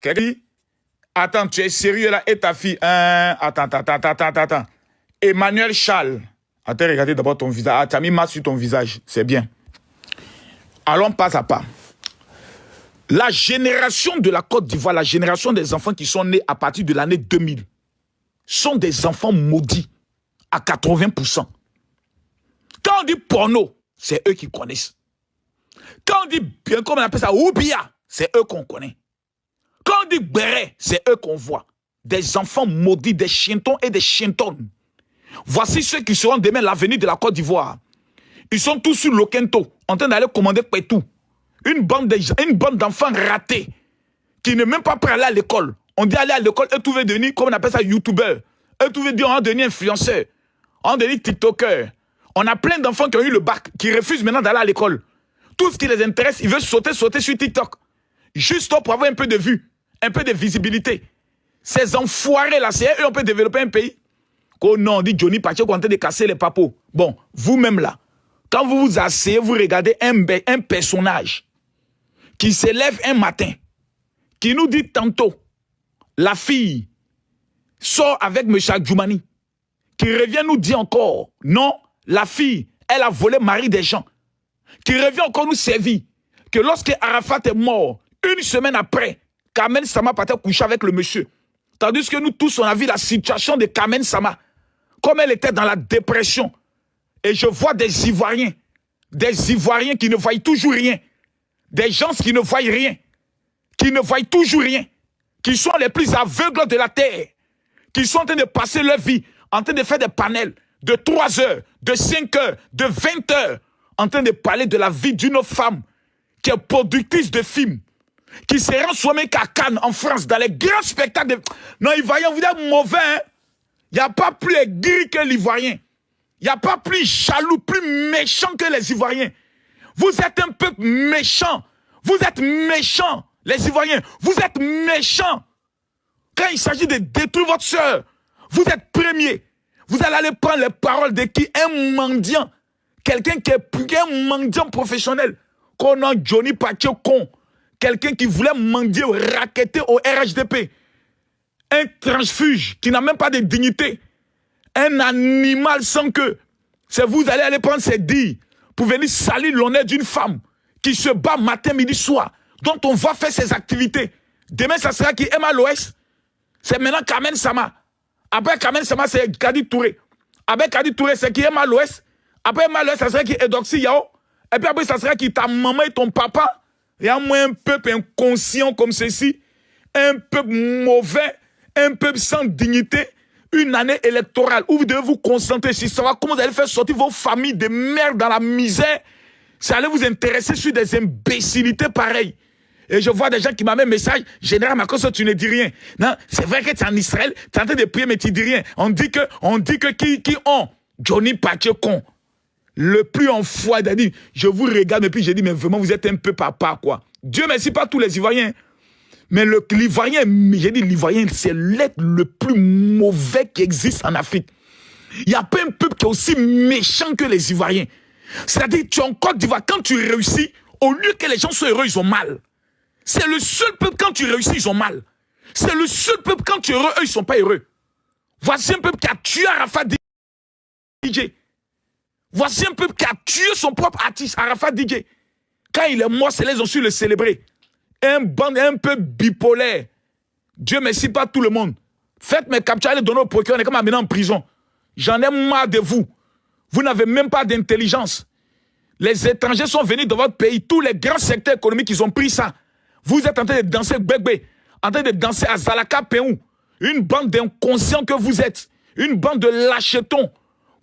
Quelqu'un dit, attends, tu es sérieux là, et ta fille, attends. Emmanuel Charles. Attends, regardez d'abord ton visage. Ah, tu as mis masse sur ton visage, c'est bien. Allons pas à pas. La génération de la Côte d'Ivoire, la génération des enfants qui sont nés à partir de l'année 2000, sont des enfants maudits à 80%. Quand on dit porno, c'est eux qui connaissent. Quand on dit, bien comme on appelle ça, oubia, c'est eux qu'on connaît. Quand on dit béret, c'est eux qu'on voit. Des enfants maudits, des chientons et des chientonnes. Voici ceux qui seront demain l'avenir de la Côte d'Ivoire. Ils sont tous sur l'Okento, en train d'aller commander Pétou. Une bande d'enfants ratés, qui ne même pas prêts à aller à l'école. On dit aller à l'école, eux tout veut devenir, comme on appelle ça, youtubeur. Eux tout veut dire, on va devenir influenceur. On va devenir tiktoker. On a plein d'enfants qui ont eu le bac, qui refusent maintenant d'aller à l'école. Tout ce qui les intéresse, ils veulent sauter sur TikTok. Juste pour avoir un peu de vue, un peu de visibilité. Ces enfoirés-là, c'est eux, on peut développer un pays. Oh non, on dit Johnny Pacheco est en train de casser les papos. Bon, vous-même là, quand vous vous asseyez, vous regardez un personnage qui se lève un matin, qui nous dit tantôt, la fille sort avec M. Adjoumani, qui revient nous dire encore, non, la fille, elle a volé mari des gens, qui revient encore nous servir, que lorsque Arafat est mort, une semaine après, Carmen Sama partait coucher avec le monsieur. Tandis que nous tous, on a vu la situation de Carmen Sama, comme elle était dans la dépression. Et je vois des Ivoiriens qui ne voient toujours rien, des gens qui ne voient rien, qui ne voient toujours rien, qui sont les plus aveugles de la terre, qui sont en train de passer leur vie, en train de faire des panels de 3 heures, de 5 heures, de 20 heures, en train de parler de la vie d'une femme qui est productrice de films, qui se rend soi-même qu'à Cannes, en France, dans les grands spectacles. Non, Ivoiriens, vous êtes mauvais, hein? Il n'y a pas plus aigri que l'Ivoirien. Il n'y a pas plus jaloux, plus méchant que les Ivoiriens. Vous êtes un peuple méchant. Vous êtes méchants, les Ivoiriens. Vous êtes méchants. Quand il s'agit de détruire votre soeur, vous êtes premier. Vous allez aller prendre les paroles de qui? Un mendiant. Quelqu'un qui est un mendiant professionnel. Qu'on a Johnny Pacheco. Quelqu'un qui voulait mendier ou racketter au RHDP. Un transfuge qui n'a même pas de dignité. Un animal sans queue. C'est vous allez aller prendre ses dires pour venir salir l'honneur d'une femme qui se bat matin, midi, soir, dont on va faire ses activités. Demain, ça sera qui? Emma Loès. C'est maintenant Carmen Sama. Après Carmen Sama, c'est Kadi Touré. Après Kadi Touré, c'est qui? Emma Loès. Après Emma Loès, ça sera qui? Edoxy Yao. Et puis après, ça sera qui? Ta maman et ton papa. Il y a moins un peuple inconscient comme ceci. Un peuple mauvais. Un peuple sans dignité. Une année électorale où vous devez vous concentrer sur savoir comment vous allez faire sortir vos familles de merde dans la misère. Ça allait vous intéresser sur des imbécilités pareilles. Et je vois des gens qui m'amènent un message, Général Macron, tu ne dis rien. Non, c'est vrai que tu es en Israël, tu es en train de prier, mais tu ne dis rien. On dit que qui ont Johnny Pacheco, le plus enfoiré. Je vous regarde et puis je dis, mais vraiment, vous êtes un peu papa, quoi. Dieu merci, pas tous les Ivoiriens. Mais l'Ivoirien, j'ai dit l'Ivoirien, c'est l'être le plus mauvais qui existe en Afrique. Il n'y a pas un peuple qui est aussi méchant que les Ivoiriens. C'est-à-dire, tu es en Côte d'Ivoire, quand tu réussis, au lieu que les gens soient heureux, ils ont mal. C'est le seul peuple, quand tu réussis, ils ont mal. C'est le seul peuple, quand tu es heureux, eux, ils ne sont pas heureux. Voici un peuple qui a tué Arafat DJ. Voici un peuple qui a tué son propre artiste, Arafat DJ. Quand il est mort, c'est là ils ont su le célébrer. Un peuple bipolaire. Dieu merci, pas tout le monde. Faites mes captures, allez donner au procureur, on est comme maintenant en prison. J'en ai marre de vous. Vous n'avez même pas d'intelligence. Les étrangers sont venus dans votre pays. Tous les grands secteurs économiques, ils ont pris ça. Vous êtes en train de danser Gbegbe, en train de danser à Zalaka Péou. Une bande d'inconscients que vous êtes. Une bande de lâchetons.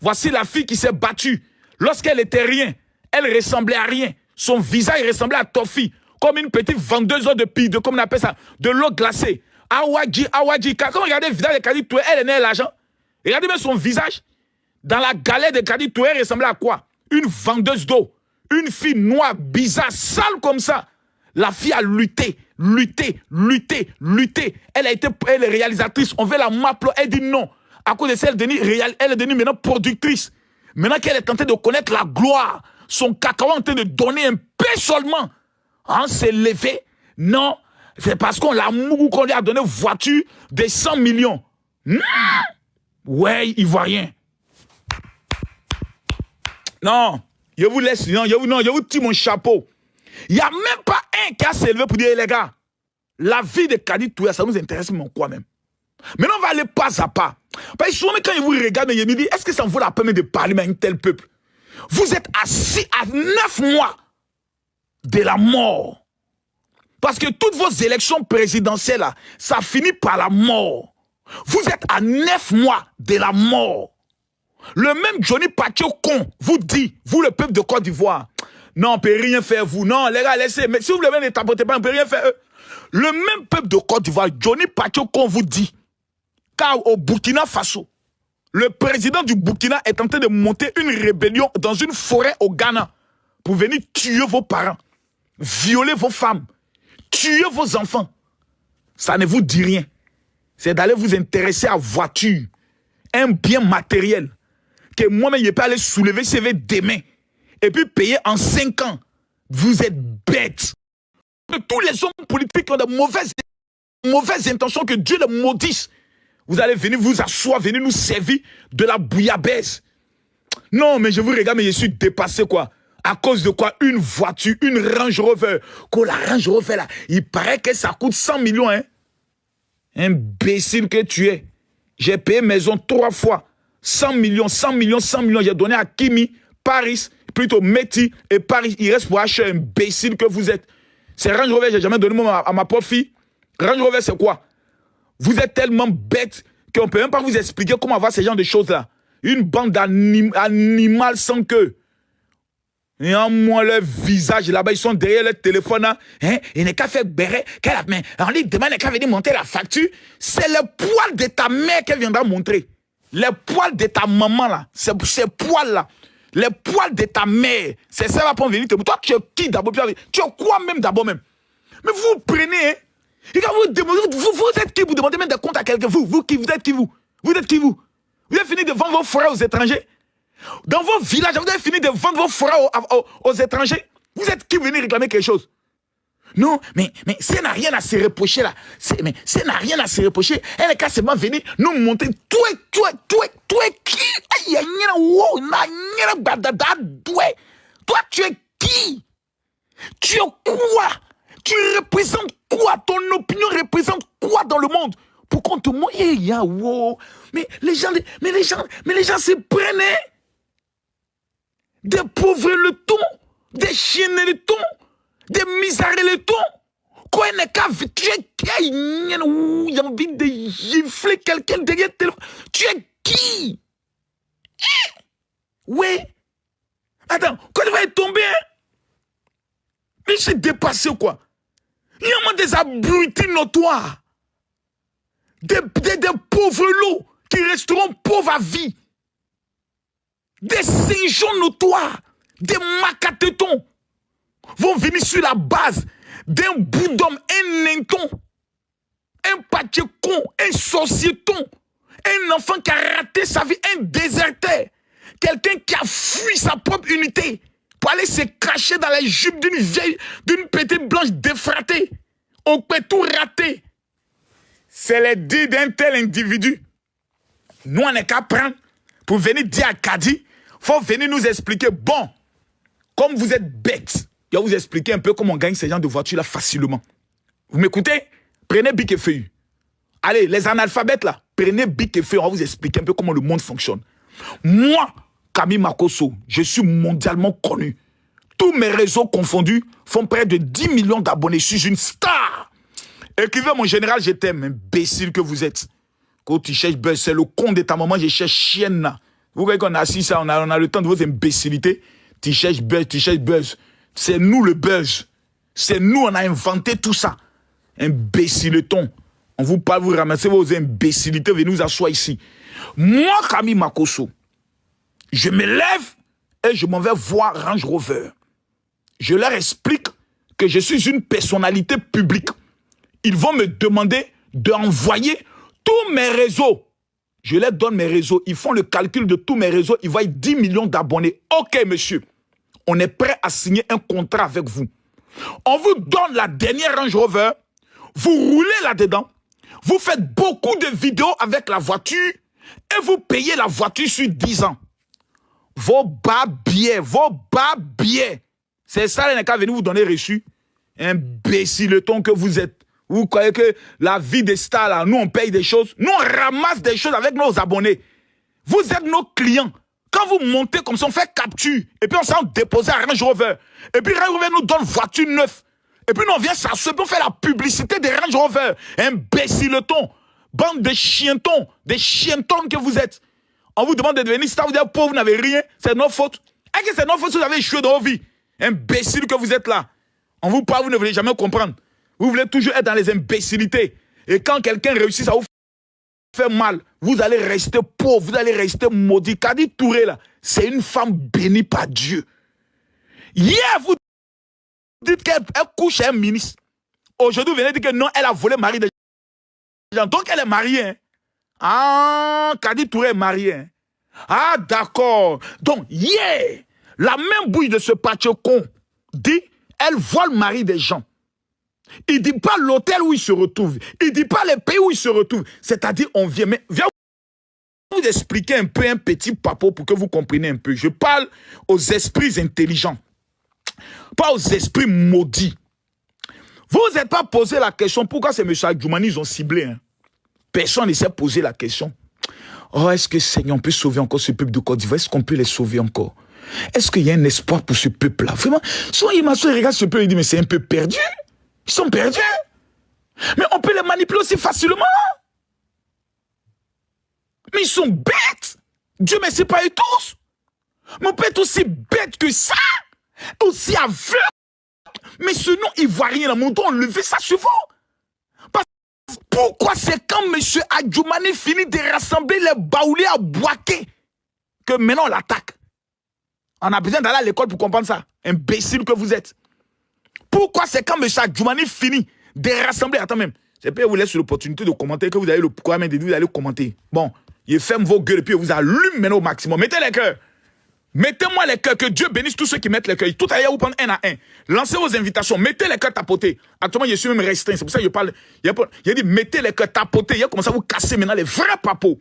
Voici la fille qui s'est battue. Lorsqu'elle était rien, elle ressemblait à rien. Son visage ressemblait à Tofi. Comme une petite vendeuse de comme on appelle ça, de l'eau glacée. Awadji. Quand regardez le visage de Kadi Touré, elle est née l'argent. Regardez même son visage. Dans la galère de Kadi Touré, elle ressemblait à quoi? Une vendeuse d'eau. Une fille noire, bizarre, sale comme ça. La fille a lutté. Elle est réalisatrice. On veut la m'appeler. Elle dit non. À cause de ça, elle est devenue maintenant productrice. Maintenant qu'elle est tentée de connaître la gloire, son cacao est en train de donner un peu seulement. On s'est levé. Non, C'est parce qu'on l'a mouru qu'on lui a donné voiture des 100 millions. Ouais, Ivoirien. Non, je vous laisse, non, je vous tire mon chapeau. Il n'y a même pas un qui a s'élevé pour dire, les gars, la vie de Kadi Doumbouya, ça nous intéresse même quoi même. Maintenant, on va aller pas à pas. Parce que souvent, quand je vous regarde, je me dis, est-ce que ça vaut la peine de parler à un tel peuple? Vous êtes assis à 9 mois de la mort. Parce que toutes vos élections présidentielles, là, ça finit par la mort. Vous êtes à 9 mois de la mort. Le même Johnny Pacheco vous dit, vous le peuple de Côte d'Ivoire, non, on ne peut rien faire vous. Non, les gars, laissez. Mais si vous ne tapotez pas, on ne peut rien faire eux. Le même peuple de Côte d'Ivoire, Johnny Pacheco vous dit, car au Burkina Faso, le président du Burkina est en train de monter une rébellion dans une forêt au Ghana pour venir tuer vos parents, violer vos femmes, tuer vos enfants. Ça ne vous dit rien. C'est d'aller vous intéresser à voiture, un bien matériel, que moi-même, je peux aller soulever CV demain, et puis payer en 5 ans. Vous êtes bêtes. Tous les hommes politiques ont de mauvaises intentions, que Dieu les maudisse. Vous allez venir vous asseoir, venir nous servir de la bouillabaisse. Non, mais je vous regarde, mais je suis dépassé, quoi. À cause de quoi? Une voiture, une Range Rover. Quoi, la Range Rover, là, il paraît que ça coûte 100 millions, hein. Imbécile que tu es. J'ai payé maison 3 fois. 100 millions, 100 millions, 100 millions. J'ai donné à Kimi, Paris, plutôt Métis et Paris. Il reste pour acheter, imbécile que vous êtes. C'est Range Rover, j'ai jamais donné à ma pauvre fille. Range Rover, c'est quoi? Vous êtes tellement bête qu'on ne peut même pas vous expliquer comment avoir ce genre de choses-là. Une bande d'animaux sans queue. Et en moi, leur visage là-bas, ils sont derrière leur téléphone. Hein? Il n'est qu'à faire béret. Mais on lui demande qu'à venir monter la facture. C'est le poil de ta mère qu'elle viendra montrer. Le poil de ta maman là. C'est ces poils-là. Les poils de ta mère. C'est ça va pas venir te montrer. Toi, tu es qui d'abord? Tu es quoi même d'abord même? Mais vous prenez, hein? Et quand vous êtes qui? Vous demandez même des comptes à quelqu'un. Vous êtes qui vous? Vous êtes qui vous? Vous avez fini de vendre vos frères aux étrangers? Dans vos villages, vous avez fini de vendre vos frères aux étrangers? Vous êtes qui venez réclamer quelque chose? Non, mais ça n'a rien à se reprocher là. Mais ça n'a rien à se reprocher. Elle est qu'à seulement venir nous montrer. Toi qui? Toi, tu es qui? Tu es quoi? Tu représentes quoi? Ton opinion représente quoi dans le monde? Pour qu'on te montre, mais les gens se prennent, hein? Des pauvres le ton, des chiens le ton, des misérables le ton. Quoi, il n'est qu'à j'ai envie de gifler quelqu'un derrière le téléphone. Tu es qui? Oui. Attends, quand il va tomber, hein? Mais je suis dépassé, quoi. Il y a des abrutis notoires. Des pauvres loups qui resteront pauvres à vie. Des singeons notoires, des macatetons vont venir sur la base d'un bout d'homme, un ninton, un pachecon, un sorcieton, un enfant qui a raté sa vie, un déserteur, quelqu'un qui a fui sa propre unité pour aller se cacher dans les jupes d'une petite blanche défratée. On peut tout rater. C'est les dits d'un tel individu. Nous, on n'est qu'à prendre pour venir dire à Kadi, il faut venir nous expliquer, bon, comme vous êtes bêtes, je vais vous expliquer un peu comment on gagne ces gens de voitures-là facilement. Vous m'écoutez? Prenez bic et feuille. Allez, les analphabètes là, prenez bic et feuille, on va vous expliquer un peu comment le monde fonctionne. Moi, Camille Makosso, je suis mondialement connu. Tous mes réseaux confondus font près de 10 millions d'abonnés. Je suis une star. Écrivez mon général, je t'aime, imbécile que vous êtes. Quand tu cherches buzz, c'est le con de ta maman, je cherche chienne là. Vous voyez qu'on a assis ça, on a le temps de vos imbécilités. Tu cherches buzz. C'est nous le buzz. C'est nous, on a inventé tout ça. Imbécileton. On vous parle, vous ramassez vos imbécilités, venez nous asseoir ici. Moi, Camille Makosso, je me lève et je m'en vais voir Range Rover. Je leur explique que je suis une personnalité publique. Ils vont me demander d'envoyer tous mes réseaux. Je leur donne mes réseaux. Ils font le calcul de tous mes réseaux. Ils voient 10 millions d'abonnés. Ok, monsieur. On est prêt à signer un contrat avec vous. On vous donne la dernière Range Rover. Vous roulez là-dedans. Vous faites beaucoup de vidéos avec la voiture et vous payez la voiture sur 10 ans. Vos bas billets. C'est ça, les cas venir vous donner reçu. Imbécileton que vous êtes. Vous croyez que la vie des stars, là, nous, on paye des choses. Nous, on ramasse des choses avec nos abonnés. Vous êtes nos clients. Quand vous montez comme ça, on fait capture. Et puis, on s'en dépose à Range Rover. Et puis, Range Rover nous donne voiture neuve. Et puis, nous, on vient s'asseoir. Puis, on fait la publicité des Range Rover. Imbécileton. Bande de chientons. Des chientons que vous êtes. On vous demande de devenir star. Vous êtes pauvre, vous n'avez rien. C'est notre faute. Est-ce que c'est notre faute si vous avez échoué dans vos vies? Imbécile que vous êtes là. On vous parle, vous ne voulez jamais comprendre. Vous voulez toujours être dans les imbécilités. Et quand quelqu'un réussit, ça vous fait mal. Vous allez rester pauvre, vous allez rester maudit. Kadi Touré, là, c'est une femme bénie par Dieu. Hier, vous dites qu'elle couche à un ministre. Aujourd'hui, vous venez dire que non, elle a volé le mari des gens. Donc, elle est mariée. Hein? Ah, Kadi Touré est mariée. Hein? Ah, d'accord. Donc, hier, la même bouille de ce con dit, elle vole le mari des gens. Il ne dit pas l'hôtel où il se retrouve. Il ne dit pas les pays où il se retrouve. C'est-à-dire, on vient. Mais viens vous expliquer un peu un petit papo pour que vous compreniez un peu. Je parle aux esprits intelligents. Pas aux esprits maudits. Vous n'êtes pas posé la question pourquoi ces M. Adjoumani ils ont ciblé. Hein? Personne ne s'est posé la question. Oh, est-ce que Seigneur, on peut sauver encore ce peuple de Côte d'Ivoire? Est-ce qu'on peut les sauver encore? Est-ce qu'il y a un espoir pour ce peuple-là? Vraiment, souvent, il regarde ce peuple et dit, mais c'est un peu perdu. Ils sont perdus. Mais on peut les manipuler aussi facilement. Mais ils sont bêtes. Dieu merci pas eux tous. Mais on peut être aussi bête que ça. Aussi aveugle. Mais ce nom ivoirien, là, mon doigt enlevé, ça suffit. Pourquoi c'est quand M. Adjoumani finit de rassembler les baoulés à Boaké que maintenant on l'attaque? On a besoin d'aller à l'école pour comprendre ça. Imbécile que vous êtes. Pourquoi c'est quand M. Adjoumani finit de rassembler? Attends même. C'est pas vous laisse l'opportunité de commenter que vous avez le courage de vous allez commenter. Bon, il ferme vos gueules et puis il vous allume maintenant au maximum. Mettez les cœurs. Mettez-moi les cœurs. Que Dieu bénisse tous ceux qui mettent les cœurs. Tout à l'heure, vous prenez un à un. Lancez vos invitations. Mettez les cœurs tapotés. Actuellement, je suis même restreint. C'est pour ça que je parle. Il a dit mettez les cœurs tapotés. Il a commencé à vous casser maintenant les vrais papos.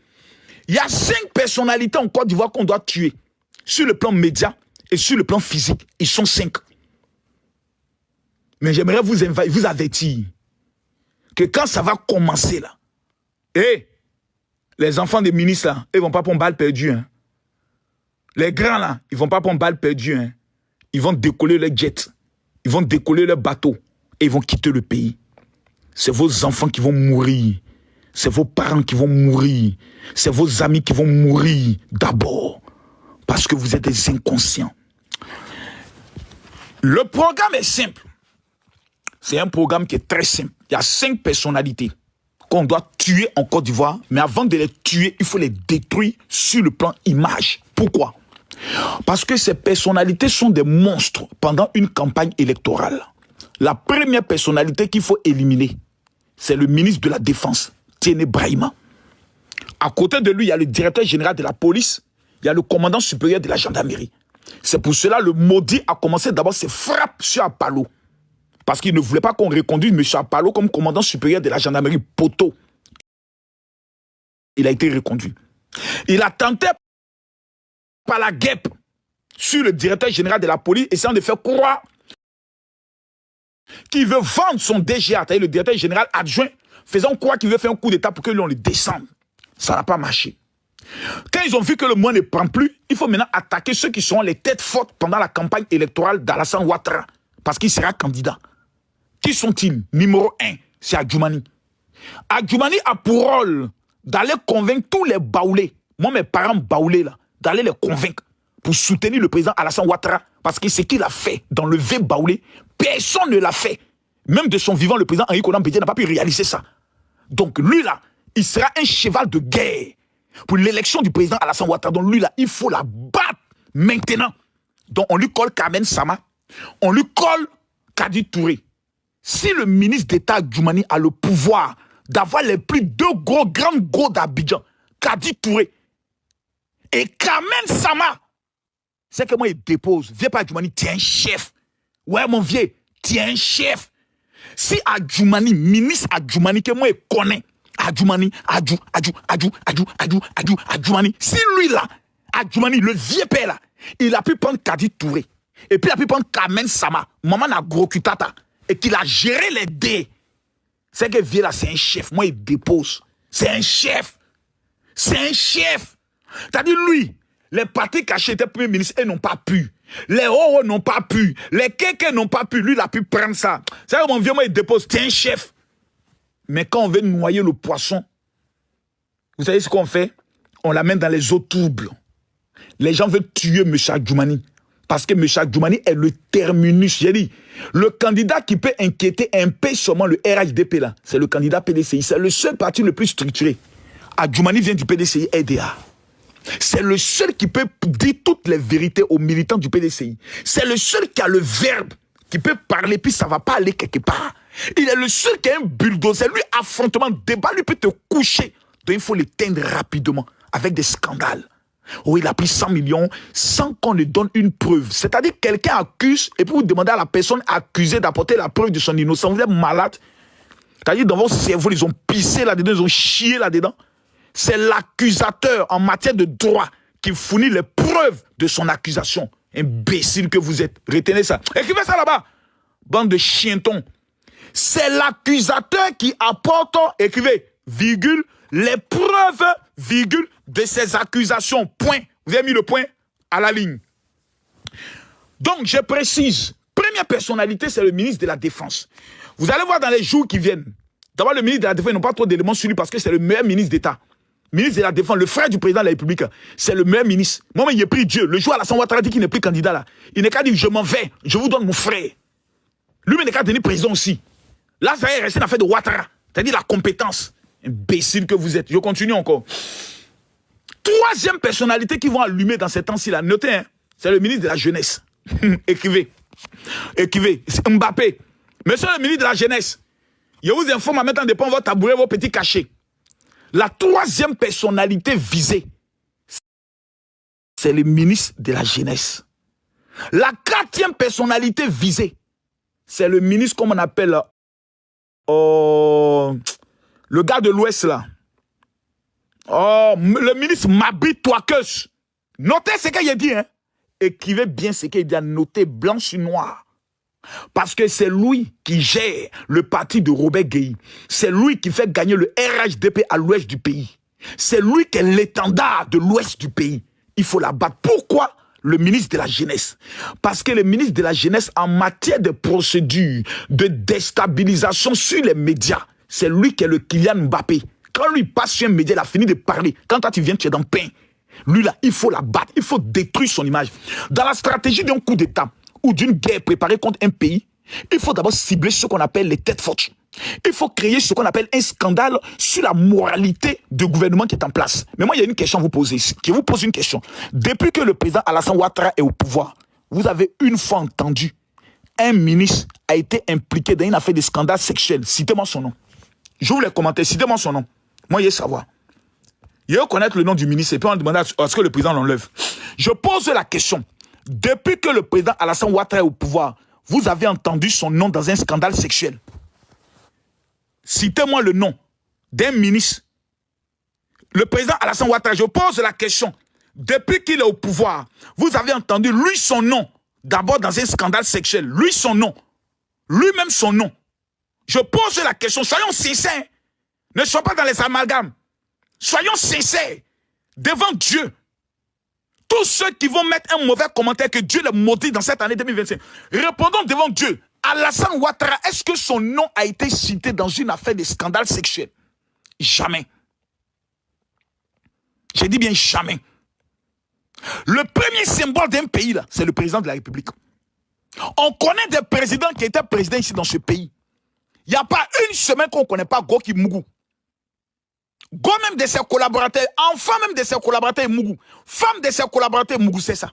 Il y a 5 personnalités en Côte d'Ivoire qu'on doit tuer. Sur le plan média et sur le plan physique. Ils sont 5. Mais j'aimerais vous avertir que quand ça va commencer là, les enfants des ministres là, ils ne vont pas prendre balle perdue. Hein. Les grands là, ils ne vont pas prendre balle perdue. Hein. Ils vont décoller leurs jets, ils vont décoller leurs bateaux et ils vont quitter le pays. C'est vos enfants qui vont mourir. C'est vos parents qui vont mourir. C'est vos amis qui vont mourir d'abord. Parce que vous êtes des inconscients. Le programme est simple. C'est un programme qui est très simple. Il y a 5 personnalités qu'on doit tuer en Côte d'Ivoire. Mais avant de les tuer, il faut les détruire sur le plan image. Pourquoi? Parce que ces personnalités sont des monstres pendant une campagne électorale. La première personnalité qu'il faut éliminer, c'est le ministre de la Défense, Tiéné Brahima. À côté de lui, il y a le directeur général de la police, il y a le commandant supérieur de la gendarmerie. C'est pour cela que le maudit a commencé d'abord ses frappes sur Apalo. Parce qu'il ne voulait pas qu'on reconduise M. Apalo comme commandant supérieur de la gendarmerie Poto. Il a été reconduit. Il a tenté par la guêpe sur le directeur général de la police, essayant de faire croire qu'il veut vendre son DGA, c'est-à-dire le directeur général adjoint, faisant croire qu'il veut faire un coup d'état pour que l'on le descende. Ça n'a pas marché. Quand ils ont vu que le mois ne prend plus, il faut maintenant attaquer ceux qui sont les têtes fortes pendant la campagne électorale d'Alassane Ouattara, parce qu'il sera candidat. Qui sont-ils? Numéro 1, c'est Adjoumani. Adjoumani a pour rôle d'aller convaincre tous les baoulés, moi mes parents baoulés là, d'aller les convaincre pour soutenir le président Alassane Ouattara, parce que ce qu'il a fait dans le V baoulé, personne ne l'a fait. Même de son vivant, le président Henri Konan Bédié n'a pas pu réaliser ça. Donc lui là, il sera un cheval de guerre pour l'élection du président Alassane Ouattara. Donc lui là, il faut la battre maintenant. Donc on lui colle Carmen Sama, on lui colle Kadi Touré. Si le ministre d'État Adjoumani a le pouvoir d'avoir les plus 2 grands go d'Abidjan, Kadi Touré et Carmen Sama, c'est que moi il dépose. Viens pas Adjoumani, tiens un chef. Ouais mon vieux, tiens un chef. Si Adjoumani, ministre Adjoumani, que moi je connais, Adjoumani, Adjoumani, si lui là, Adjoumani, le vieux père là, il a pu prendre Kadi Touré, et puis il a pu prendre Kamen Sama, Maman Agrokutata, et qu'il a géré les dés. C'est que vieux là, c'est un chef. Moi, il dépose. C'est un chef. C'est un chef. C'est-à-dire, lui, les partis cachés étaient premiers ministres, ils n'ont pas pu. Les Oro n'ont pas pu. Les Kéké n'ont pas pu. Lui, il a pu prendre ça. C'est que mon vieux, moi, il dépose. C'est un chef. Mais quand on veut noyer le poisson, vous savez ce qu'on fait? On l'amène dans les eaux troubles. Les gens veulent tuer M. Adjoumani. Parce que M. Adjoumani est le terminus. J'ai dit, le candidat qui peut inquiéter un peu seulement le RHDP là, c'est le candidat PDCI. C'est le seul parti le plus structuré. Adjoumani vient du PDCI RDA. C'est le seul qui peut dire toutes les vérités aux militants du PDCI. C'est le seul qui a le verbe, qui peut parler, puis ça ne va pas aller quelque part. Il est le seul qui a un bulldozer. Lui, affrontement, débat, lui peut te coucher. Donc il faut l'éteindre rapidement, avec des scandales. Oh, il a pris 100 millions sans qu'on lui donne une preuve. C'est-à-dire que quelqu'un accuse et puis vous demandez à la personne accusée d'apporter la preuve de son innocence. Vous êtes malade. C'est-à-dire dans votre cerveau, ils ont pissé là-dedans, ils ont chié là-dedans. C'est l'accusateur en matière de droit qui fournit les preuves de son accusation. Imbécile que vous êtes. Retenez ça. Écrivez ça là-bas. Bande de chientons. C'est l'accusateur qui apporte, écrivez, virgule, les preuves, virgule, de ces accusations. Point. Vous avez mis le point à la ligne. Donc, je précise. Première personnalité, c'est le ministre de la Défense. Vous allez voir dans les jours qui viennent. D'abord, le ministre de la Défense, ils n'ont pas trop d'éléments sur lui parce que c'est le meilleur ministre d'État. Ministre de la Défense, le frère du président de la République, c'est le meilleur ministre. Moi, il a pris Dieu. Le jour Alassane Ouattara dit qu'il n'est plus candidat là. Il n'est qu'à dire, je m'en vais, je vous donne mon frère. Lui, il n'est qu'à devenir président aussi. Là, ça est resté une affaire de Ouattara. C'est-à-dire la compétence. Imbécile que vous êtes. Je continue encore. Troisième personnalité qui vont allumer dans ces temps-ci là, notez, hein, c'est le ministre de la Jeunesse. Écrivez. Écrivez. C'est Mbappé. Monsieur le ministre de la Jeunesse, je vous informe en mettant des points votre tabouret, vos petits cachets. La troisième personnalité visée, c'est le ministre de la Jeunesse. La quatrième personnalité visée, c'est le ministre, comme on appelle, le gars de l'Ouest là. Le ministre Mabi Touakeus. Notez ce qu'il a dit, hein. Écrivez bien ce qu'il a noté blanc sur noir. Parce que c'est lui qui gère le parti de Robert Gueye. C'est lui qui fait gagner le RHDP à l'ouest du pays. C'est lui qui est l'étendard de l'ouest du pays. Il faut l'abattre. Pourquoi le ministre de la Jeunesse? Parce que le ministre de la Jeunesse, en matière de procédure, de déstabilisation sur les médias, c'est lui qui est le Kylian Mbappé. Quand lui passe sur un média, il a fini de parler. Quand toi tu viens, tu es dans le pain. Lui là, il faut l'abattre. Il faut détruire son image. Dans la stratégie d'un coup d'État, ou d'une guerre préparée contre un pays, il faut d'abord cibler ce qu'on appelle les têtes fortes. Il faut créer ce qu'on appelle un scandale sur la moralité du gouvernement qui est en place. Mais moi, il y a une question à vous poser. Je vous pose une question. Depuis que le président Alassane Ouattara est au pouvoir, vous avez une fois entendu un ministre a été impliqué dans une affaire de scandale sexuel. Citez-moi son nom. Je vous les commenter. Citez-moi son nom. Moi, je veux savoir. Je veux connaître le nom du ministre et puis on demande à ce que le président l'enlève. Je pose la question. Depuis que le président Alassane Ouattara est au pouvoir, vous avez entendu son nom dans un scandale sexuel. Citez-moi le nom d'un ministre. Le président Alassane Ouattara, je pose la question. Depuis qu'il est au pouvoir, vous avez entendu lui son nom, d'abord dans un scandale sexuel. Lui son nom. Lui-même son nom. Je pose la question. Soyons sincères. Ne soyons pas dans les amalgames. Soyons sincères. Devant Dieu. Tous ceux qui vont mettre un mauvais commentaire que Dieu les maudit dans cette année 2025, répondons devant Dieu. Alassane Ouattara, est-ce que son nom a été cité dans une affaire de scandale sexuel? Jamais. J'ai dit bien jamais. Le premier symbole d'un pays, là, c'est le président de la République. On connaît des présidents qui étaient présidents ici dans ce pays. Il n'y a pas une semaine qu'on ne connaît pas Goki Mougou. Go même de ses collaborateurs, enfant même de ses collaborateurs Mougou, femme de ses collaborateurs Mougou, c'est ça.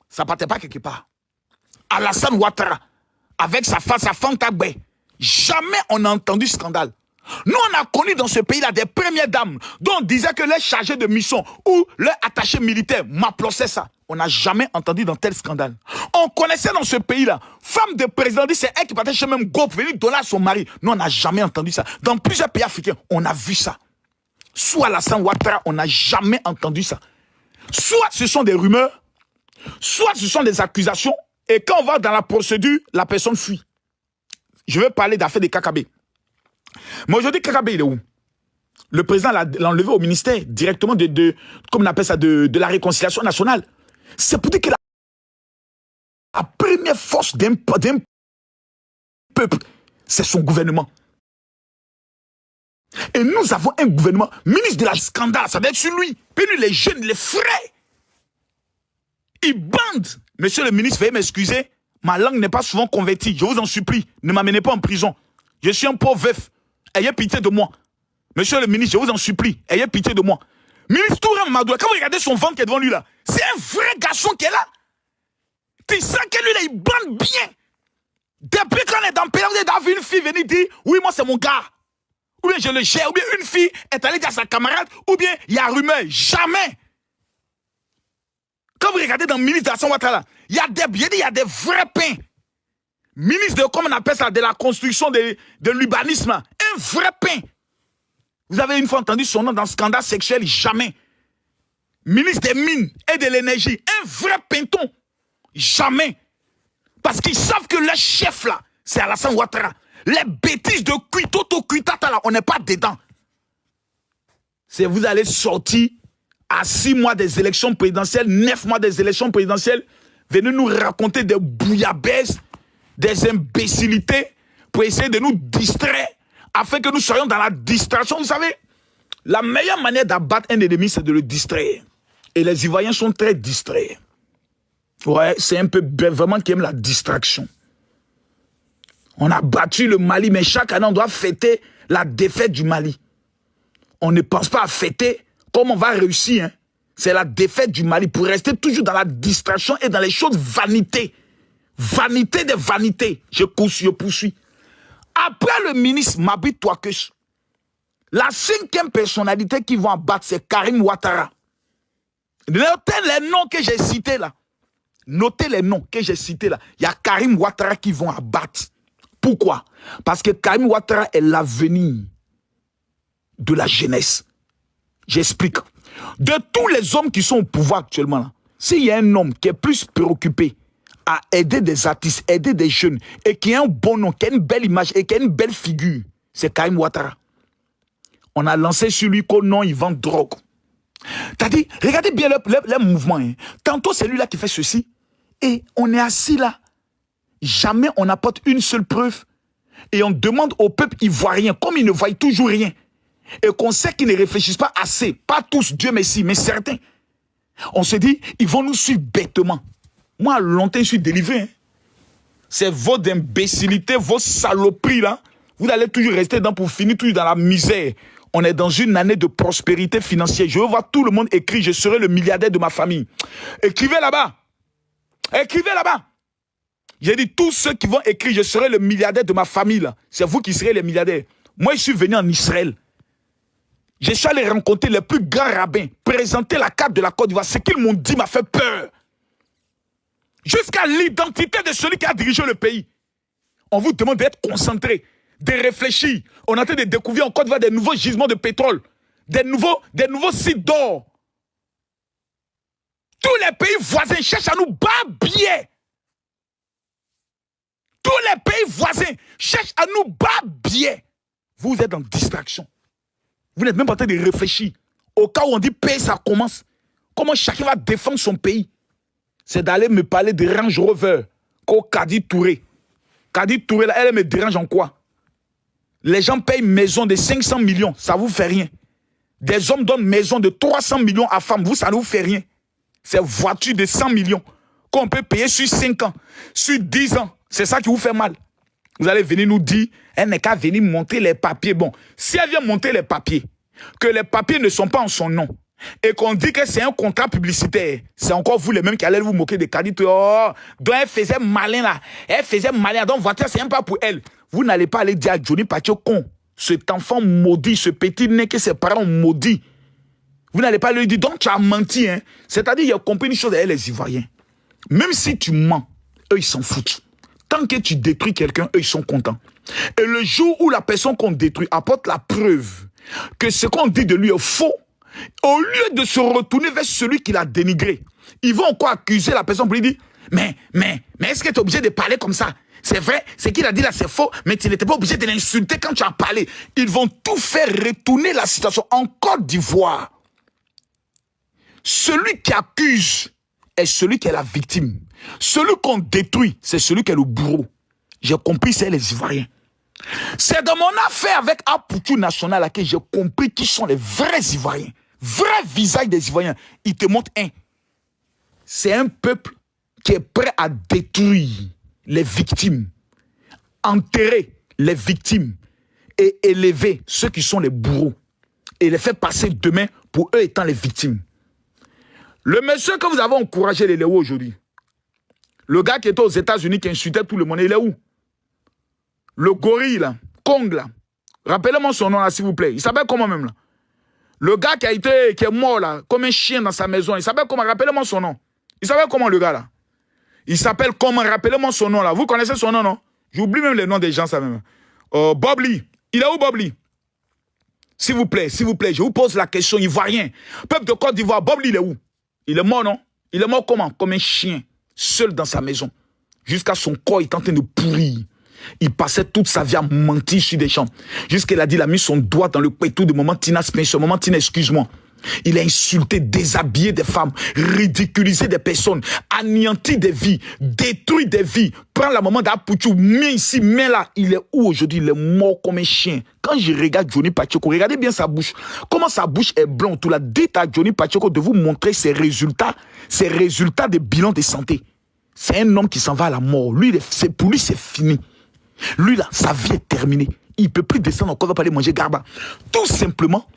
Ça ne partait pas quelque part. Alassane Ouattara, avec sa femme, sa Fantagbe, jamais on n'a entendu scandale. Nous, on a connu dans ce pays-là des premières dames dont on disait que les chargés de mission ou les attachés militaires m'applaudissaient ça. On n'a jamais entendu dans tel scandale. On connaissait dans ce pays-là, femme de président, c'est elle qui partait chez même Go pour venir donner à son mari. Nous, on n'a jamais entendu ça. Dans plusieurs pays africains, on a vu ça. Soit Alassane Ouattara, on n'a jamais entendu ça. Soit ce sont des rumeurs, soit ce sont des accusations, et quand on va dans la procédure, la personne fuit. Je vais parler d'affaires de Kakabé. Mais aujourd'hui, Kakabé, il est où? Le président l'a enlevé au ministère, directement comme on appelle ça, de la réconciliation nationale. C'est pour dire que la première force d'un peuple, c'est son gouvernement. Et nous avons un gouvernement, ministre de la scandale, ça doit être sur lui. Puis lui, les jeunes, les frais, ils bandent. Monsieur le ministre, veuillez m'excuser, ma langue n'est pas souvent convertie. Je vous en supplie, ne m'amenez pas en prison. Je suis un pauvre veuf. Ayez pitié de moi. Monsieur le ministre, je vous en supplie, ayez pitié de moi. Ministre Touré Madoua, quand vous regardez son ventre qui est devant lui là, c'est un vrai garçon qui est là. Tu sens que lui là, il bande bien. Depuis qu'on est dans le pays, vous avez vu une fille venir dire, oui, moi c'est mon gars. Ou bien je le gère, ou bien une fille est allée dire à sa camarade, ou bien il y a rumeur. Jamais. Quand vous regardez dans le ministre d'Assane Ouattara, il y a des vrais pains. Ministre de, comment on appelle ça, de la construction, de l'urbanisme, un vrai pain. Vous avez une fois entendu son nom dans le scandale sexuel? Jamais. Ministre des Mines et de l'Énergie, un vrai pinton? Jamais. Parce qu'ils savent que le chef là, c'est Alassane Ouattara. Les bêtises de Kuitoto Kuitata là, on n'est pas dedans. C'est vous allez sortir à 6 mois des élections présidentielles, 9 mois des élections présidentielles, venez nous raconter des bouillabaisse, des imbécilités pour essayer de nous distraire afin que nous soyons dans la distraction. Vous savez, la meilleure manière d'abattre un ennemi, c'est de le distraire. Et les Ivoiriens sont très distraits. Ouais, c'est un peu vraiment qui aime la distraction. On a battu le Mali, mais chaque année, on doit fêter la défaite du Mali. On ne pense pas à fêter comme on va réussir. Hein. C'est la défaite du Mali pour rester toujours dans la distraction et dans les choses vanité. Vanité des vanités. Je poursuis. Après le ministre Mabit Touakesh, la 5e personnalité qui vont abattre, c'est Karim Ouattara. Notez les noms que j'ai cités là. Notez les noms que j'ai cités là. Il y a Karim Ouattara qui vont abattre. Pourquoi? Parce que Karim Ouattara est l'avenir de la jeunesse. J'explique. De tous les hommes qui sont au pouvoir actuellement là, s'il y a un homme qui est plus préoccupé à aider des artistes, aider des jeunes, et qui a un bon nom, qui a une belle image, et qui a une belle figure, c'est Karim Ouattara. On a lancé sur lui qu'au nom, il vend drogue. T'as dit, regardez bien le mouvement. Hein. Tantôt, c'est lui là qui fait ceci, et on est assis là. Jamais on n'apporte une seule preuve. Et on demande au peuple ivoirien, comme ils ne voient toujours rien, et qu'on sait qu'ils ne réfléchissent pas assez, pas tous, Dieu merci, mais certains. On se dit, ils vont nous suivre bêtement. Moi, longtemps, je suis délivré. Hein. C'est vos imbécilités, vos saloperies, là. Vous allez toujours rester dedans pour finir toujours dans la misère. On est dans une année de prospérité financière. Je veux voir tout le monde écrire, je serai le milliardaire de ma famille. Écrivez là-bas. Écrivez là-bas. J'ai dit, tous ceux qui vont écrire, je serai le milliardaire de ma famille, là. C'est vous qui serez les milliardaires. Moi, je suis venu en Israël. Je suis allé rencontrer les plus grands rabbins, présenter la carte de la Côte d'Ivoire. Ce qu'ils m'ont dit m'a fait peur. Jusqu'à l'identité de celui qui a dirigé le pays. On vous demande d'être concentré, de réfléchir. On est en train de découvrir en Côte d'Ivoire des nouveaux gisements de pétrole, des nouveaux sites d'or. Tous les pays voisins cherchent à nous babiller. Tous les pays voisins cherchent à nous babiller. Vous êtes en distraction. Vous n'êtes même pas en train de réfléchir. Au cas où on dit paix, ça commence. Comment chacun va défendre son pays? C'est d'aller me parler de Range Rover, qu'au Kadi Touré. Kadi Touré, là, elle me dérange en quoi? Les gens payent maison de 500 millions, ça ne vous fait rien. Des hommes donnent maison de 300 millions à femmes, vous, ça ne vous fait rien. C'est voiture de 100 millions qu'on peut payer sur 5 ans, sur 10 ans. C'est ça qui vous fait mal. Vous allez venir nous dire, elle n'est qu'à venir monter les papiers. Bon, si elle vient monter les papiers, que les papiers ne sont pas en son nom, et qu'on dit que c'est un contrat publicitaire, c'est encore vous les mêmes qui allez vous moquer de Kadi. Oh, donc elle faisait malin là. Elle faisait malin. Donc voiture, c'est même pas pour elle. Vous n'allez pas aller dire à Johnny Patio con, cet enfant maudit, ce petit nez que ses parents ont maudit. Vous n'allez pas lui dire, donc tu as menti. Hein? C'est-à-dire, il y a compris une chose avec les Ivoiriens. Même si tu mens, eux, ils s'en foutent. Tant que tu détruis quelqu'un, eux, ils sont contents. Et le jour où la personne qu'on détruit apporte la preuve que ce qu'on dit de lui est faux, au lieu de se retourner vers celui qui l'a dénigré, ils vont encore accuser la personne pour lui dire, mais est-ce que tu es obligé de parler comme ça? C'est vrai, ce qu'il a dit là, c'est faux, mais tu n'étais pas obligé de l'insulter quand tu as parlé. Ils vont tout faire retourner la situation. En Côte d'Ivoire, celui qui accuse est celui qui est la victime. Celui qu'on détruit, c'est celui qui est le bourreau. J'ai compris, c'est les Ivoiriens. C'est dans mon affaire avec Apoutou National que j'ai compris qui sont les vrais Ivoiriens. Vrai visage des Ivoiriens. Ils te montrent un. C'est un peuple qui est prêt à détruire les victimes, enterrer les victimes et élever ceux qui sont les bourreaux et les faire passer demain pour eux étant les victimes. Le monsieur que vous avez encouragé, il est où aujourd'hui? Le gars qui était aux États-Unis qui insultait tout le monde, il est où? Le gorille là, Kong là. Rappelez-moi son nom là, s'il vous plaît. Il s'appelle comment même là? Le gars qui est mort là, comme un chien dans sa maison. Il s'appelle comment? Rappelez-moi son nom. Il s'appelle comment le gars là? Il s'appelle comment? Rappelez-moi son nom là. Vous connaissez son nom, non? J'oublie même les noms des gens, ça même. Bob Lee. Il est où Bob Lee? S'il vous plaît, je vous pose la question, Ivoirien. Peuple de Côte d'Ivoire, Bob Lee, il est où? Il est mort, non? Il est mort comment? Comme un chien, seul dans sa maison. Jusqu'à son corps, il est en train de pourrir. Il passait toute sa vie à mentir sur des champs. Jusqu'à il a dit, il a mis son doigt dans le pétou de Maman Tina Spencer. Maman Tina, excuse-moi. Il a insulté, déshabillé des femmes, ridiculisé des personnes, anéanti des vies, détruit des vies. Prends la maman d'Apoutou, mets ici, mets là. Il est où aujourd'hui? Il est mort comme un chien. Quand je regarde Johnny Pacheco, regardez bien sa bouche. Comment sa bouche est blonde. Tu l'as dit à Johnny Pacheco de vous montrer ses résultats de bilan de santé. C'est un homme qui s'en va à la mort. Lui, pour lui, c'est fini. Lui, là, sa vie est terminée. Il ne peut plus descendre encore, il va pas aller manger garba. Tout simplement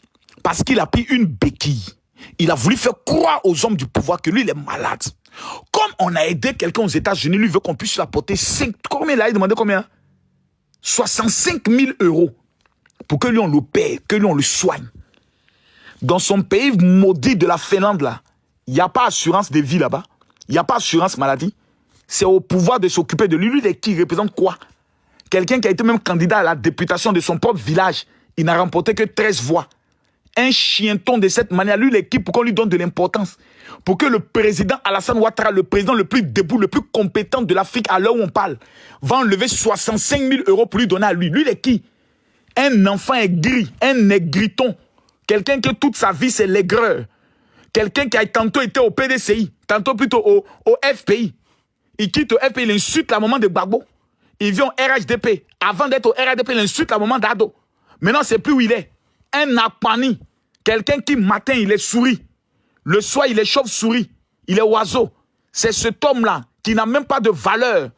parce qu'il a pris une béquille. Il a voulu faire croire aux hommes du pouvoir que lui, il est malade. Comme on a aidé quelqu'un aux États-Unis, lui veut qu'on puisse lui apporter 5... Combien il a demandé combien? 65 000 € pour que lui, on le paie, que lui, on le soigne. Dans son pays maudit de la Finlande, là, il n'y a pas assurance de vie là-bas. Il n'y a pas assurance maladie. C'est au pouvoir de s'occuper de lui. Lui, qui représente quoi? Quelqu'un qui a été même candidat à la députation de son propre village. Il n'a remporté que 13 voix. Un chienton de cette manière, lui, l'équipe, pour qu'on lui donne de l'importance. Pour que le président Alassane Ouattara, le président le plus debout, le plus compétent de l'Afrique à l'heure où on parle, va enlever 65 000 € pour lui donner à lui. Lui, il est qui? Un enfant aigri, un négriton. Quelqu'un qui toute sa vie, c'est l'aigreur. Quelqu'un qui a tantôt été au PDCI, tantôt plutôt au FPI. Il quitte au FPI, il insulte la maman de Gbagbo. Il vient au RHDP. Avant d'être au RHDP, il insulte la maman d'Ado. Maintenant, c'est plus où il est. Un apani. Quelqu'un qui, matin, il est souris. Le soir, il est chauve-souris. Il est oiseau. C'est cet homme-là qui n'a même pas de valeur.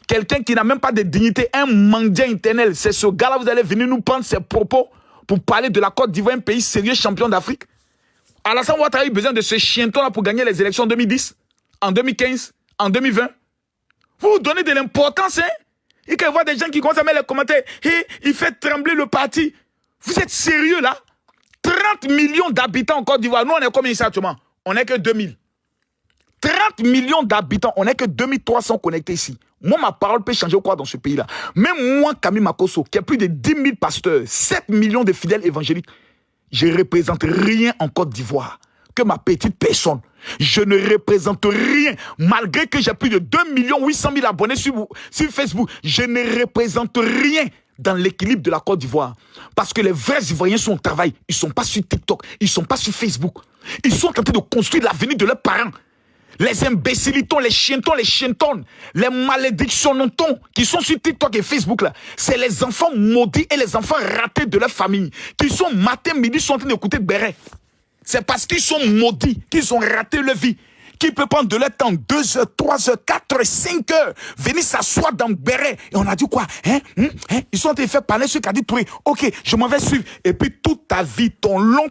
Quelqu'un qui n'a même pas de dignité. Un mendiant éternel. C'est ce gars-là, vous allez venir nous prendre ses propos pour parler de la Côte d'Ivoire, un pays sérieux champion d'Afrique. Alassane Ouattara a eu besoin de ce chienton-là pour gagner les élections en 2010, en 2015, en 2020. Vous vous donnez de l'importance, hein? Et quand il voit des gens qui commencent à mettre les commentaires, hey, il fait trembler le parti. Vous êtes sérieux là? 30 millions d'habitants en Côte d'Ivoire. Nous, on est combien ici actuellement? On n'est que 2000. 30 millions d'habitants, on n'est que 2300 connectés ici. Moi, ma parole peut changer quoi dans ce pays-là? Même moi, Camille Makosso, qui a plus de 10 000 pasteurs, 7 millions de fidèles évangéliques, je ne représente rien en Côte d'Ivoire que ma petite personne. Je ne représente rien. Malgré que j'ai plus de 2 800 000 abonnés sur Facebook, je ne représente rien dans l'équilibre de la Côte d'Ivoire. Parce que les vrais Ivoiriens sont au travail. Ils ne sont pas sur TikTok. Ils ne sont pas sur Facebook. Ils sont en train de construire l'avenir de leurs parents. Les imbécilitons, les chientons, les malédictionnons qui sont sur TikTok et Facebook, là, c'est les enfants maudits et les enfants ratés de leur famille qui sont matin, midi, sont en train d'écouter Béret. C'est parce qu'ils sont maudits, qu'ils ont raté leur vie, qu'ils peuvent prendre de leur temps 2 heures, 3 heures, 4 heures, 5 heures, venir s'asseoir dans Béret. Et on a dit quoi? Ils sont en train de faire parler sur Kadi Touré. Ok, je m'en vais suivre. Et puis toute ta vie, ton long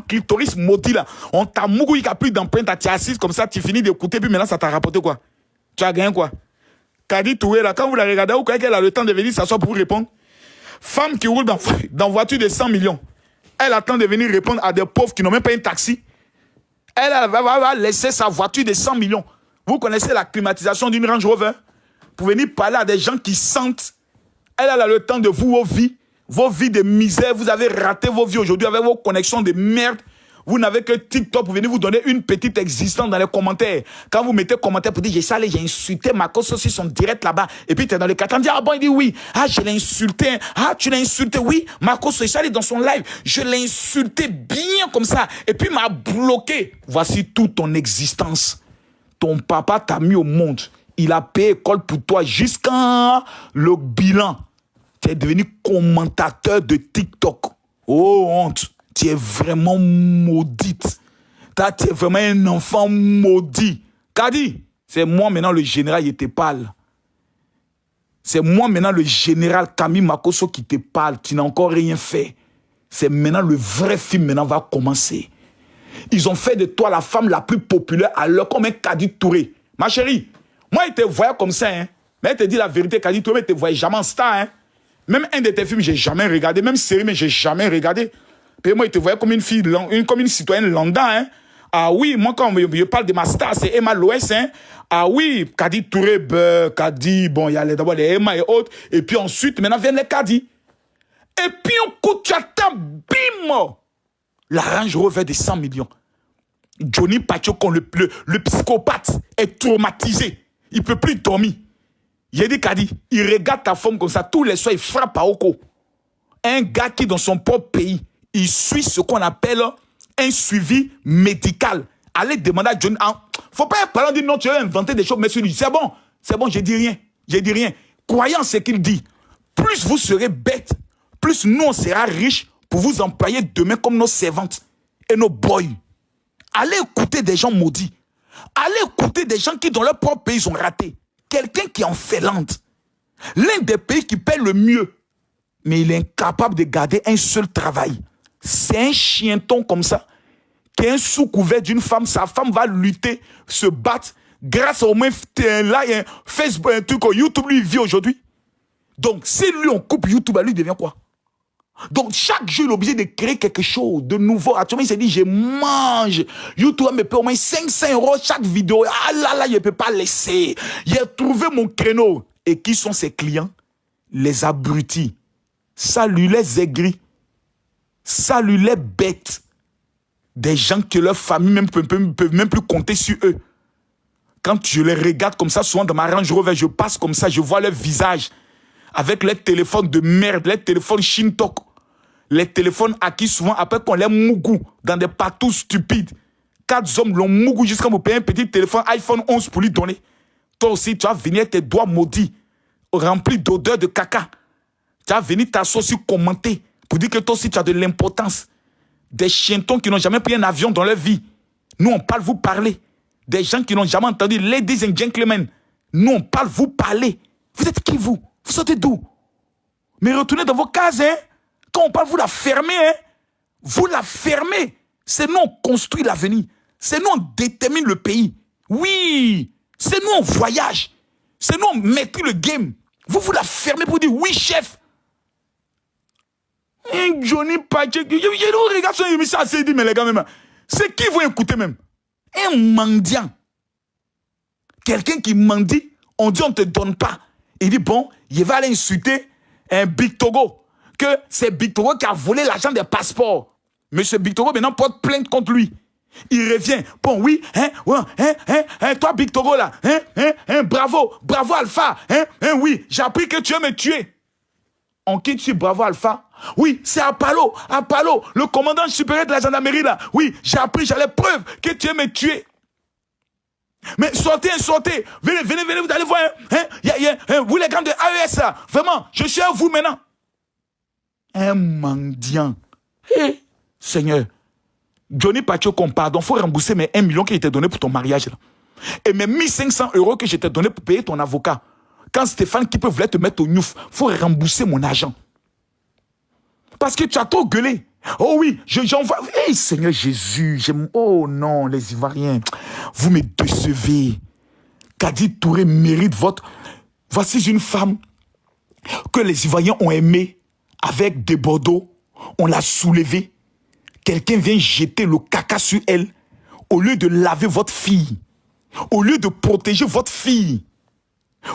clitoris maudit là, on t'a mougouille qui a plus d'empreinte, tu es assise comme ça, tu finis d'écouter, puis maintenant ça t'a rapporté quoi? Tu as gagné quoi? Kadi Touré là, quand vous la regardez, vous croyez qu'elle a le temps de venir s'asseoir pour vous répondre? Femme qui roule dans voiture de 100 millions. Elle attend de venir répondre à des pauvres qui n'ont même pas un taxi. Elle va laisser sa voiture de 100 millions. Vous connaissez la climatisation d'une Range Rover? Pour venir parler à des gens qui sentent. Elle a le temps de vos vies de misère. Vous avez raté vos vies aujourd'hui avec vos connexions de merde. Vous n'avez que TikTok pour venir vous donner une petite existence dans les commentaires. Quand vous mettez commentaire pour dire j'ai salé, j'ai insulté Marcos aussi, son direct là-bas. Et puis tu es dans le 4 ans, ah bon, il dit oui. Ah, je l'ai insulté. Ah, tu l'as insulté, oui. Marcos est allé dans son live. Je l'ai insulté bien comme ça. Et puis il m'a bloqué. Voici toute ton existence. Ton papa t'a mis au monde. Il a payé école pour toi jusqu'à le bilan. Tu es devenu commentateur de TikTok. Oh, honte. Tu es vraiment maudite. Tu es vraiment un enfant maudit. Kadi, c'est moi maintenant le général, il te parle. C'est moi maintenant le général Camille Makosso qui te parle. Tu n'as encore rien fait. C'est maintenant le vrai film maintenant va commencer. Ils ont fait de toi la femme la plus populaire alors comme un Kadi Touré. Ma chérie, moi il te voyait comme ça. Hein. Mais il te dit la vérité, Kadi Touré, il te voyait jamais en star. Hein. Même un de tes films, j'ai jamais regardé. Même série, mais j'ai jamais regardé. Puis moi, il te voyait comme une fille, comme une citoyenne lambda. Hein. Ah oui, moi, quand je parle de ma star, c'est Emma Loès. Hein. Ah oui, Kadi Touré, Kadi, bon, il y a d'abord les Emma et autres. Et puis ensuite, maintenant viennent les Kadi. Et puis on coup, tu attends, bim! La Range Rover de 100 millions. Johnny Pacheco, le psychopathe, est traumatisé. Il ne peut plus dormir. Il a dit Kadi, il regarde ta femme comme ça, tous les soirs, il frappe à Oko. Un gars qui, dans son propre pays, il suit ce qu'on appelle un suivi médical. Allez demander à Johnny. Faut pas parler, dire non, tu as inventé des choses, mais c'est bon, je dis rien. Croyant ce qu'il dit, plus vous serez bêtes, plus nous on sera riches pour vous employer demain comme nos servantes et nos boys. Allez écouter des gens maudits. Allez écouter des gens qui dans leur propre pays ont raté. Quelqu'un qui est en Finlande, l'un des pays qui paie le mieux, mais il est incapable de garder un seul travail. C'est un chienton comme ça, qui est sous couvert d'une femme. Sa femme va lutter, se battre, grâce au moins là, il y a un Facebook, un truc, YouTube, lui, il vit aujourd'hui. Donc, si lui, on coupe YouTube, lui, il devient quoi? Donc, chaque jour, il est obligé de créer quelque chose de nouveau. Actuellement, il s'est dit, je mange. YouTube me paie au moins 500 € chaque vidéo. Ah là, je ne peux pas laisser. J'ai trouvé mon créneau. Et qui sont ses clients? Les abrutis. Salut les aigris. Salut les bêtes. Des gens que leur famille ne peuvent même plus compter sur eux. Quand je les regarde comme ça, souvent dans ma Range Rover, je passe comme ça, je vois leur visage. Avec les téléphones de merde, les téléphones Shintok. Les téléphones acquis souvent après qu'on les mougou dans des patous stupides. 4 hommes l'ont mougou jusqu'à vous payer un petit téléphone iPhone 11 pour lui donner. Toi aussi, tu vas venir avec tes doigts maudits, remplis d'odeur de caca. Tu vas venir t'associer, commenter, pour dire que toi aussi, tu as de l'importance. Des chientons qui n'ont jamais pris un avion dans leur vie. Nous, on parle, vous parlez. Des gens qui n'ont jamais entendu ladies and gentlemen. Nous, on parle, vous parlez. Vous êtes qui, vous? Vous sortez d'où? Mais retournez dans vos cases, hein? Quand on parle, vous la fermez, hein? Vous la fermez. C'est nous, on construit l'avenir. C'est nous, on détermine le pays. Oui, c'est nous, on voyage. C'est nous, on maîtrise le game. Vous la fermez pour dire oui, chef. Johnny Pacheco, je regarde son émission, c'est dit, mais les gars, même, c'est qui vous écoutez même? Un mendiant. Quelqu'un qui mendie, on dit on ne te donne pas. Il dit bon, il va aller insulter un Big Togo. Que c'est Big Togo qui a volé l'argent des passeports. Monsieur Big Togo maintenant porte plainte contre lui. Il revient. Bon, oui, toi Big Togo là, bravo Alpha, oui, j'ai appris que tu veux me tuer. On quitte sur Bravo Alpha. Oui, c'est Apollo, le commandant supérieur de la gendarmerie là. Oui, j'ai appris, j'ai les preuves que tu veux me tuer. Mais sortez, venez, vous allez voir, vous les gars de AES là, vraiment, je suis à vous maintenant. Un mendiant. Hey, Seigneur, Johnny Pacheco, pardon, il faut rembourser mes 1 million qui était donné pour ton mariage là. Et mes 1500 € que je t'ai donné pour payer ton avocat. Quand Stéphane qui peut voulait te mettre au Niouf, il faut rembourser mon argent. Parce que tu as trop gueulé. Oh oui, j'envoie. Hey Seigneur Jésus, oh non, les Ivoiriens, vous me décevez. Kadi Touré mérite votre. Voici une femme que les Ivoiriens ont aimée avec des Bordeaux. On l'a soulevée. quelqu'un vient jeter le caca sur elle, au lieu de laver votre fille, au lieu de protéger votre fille,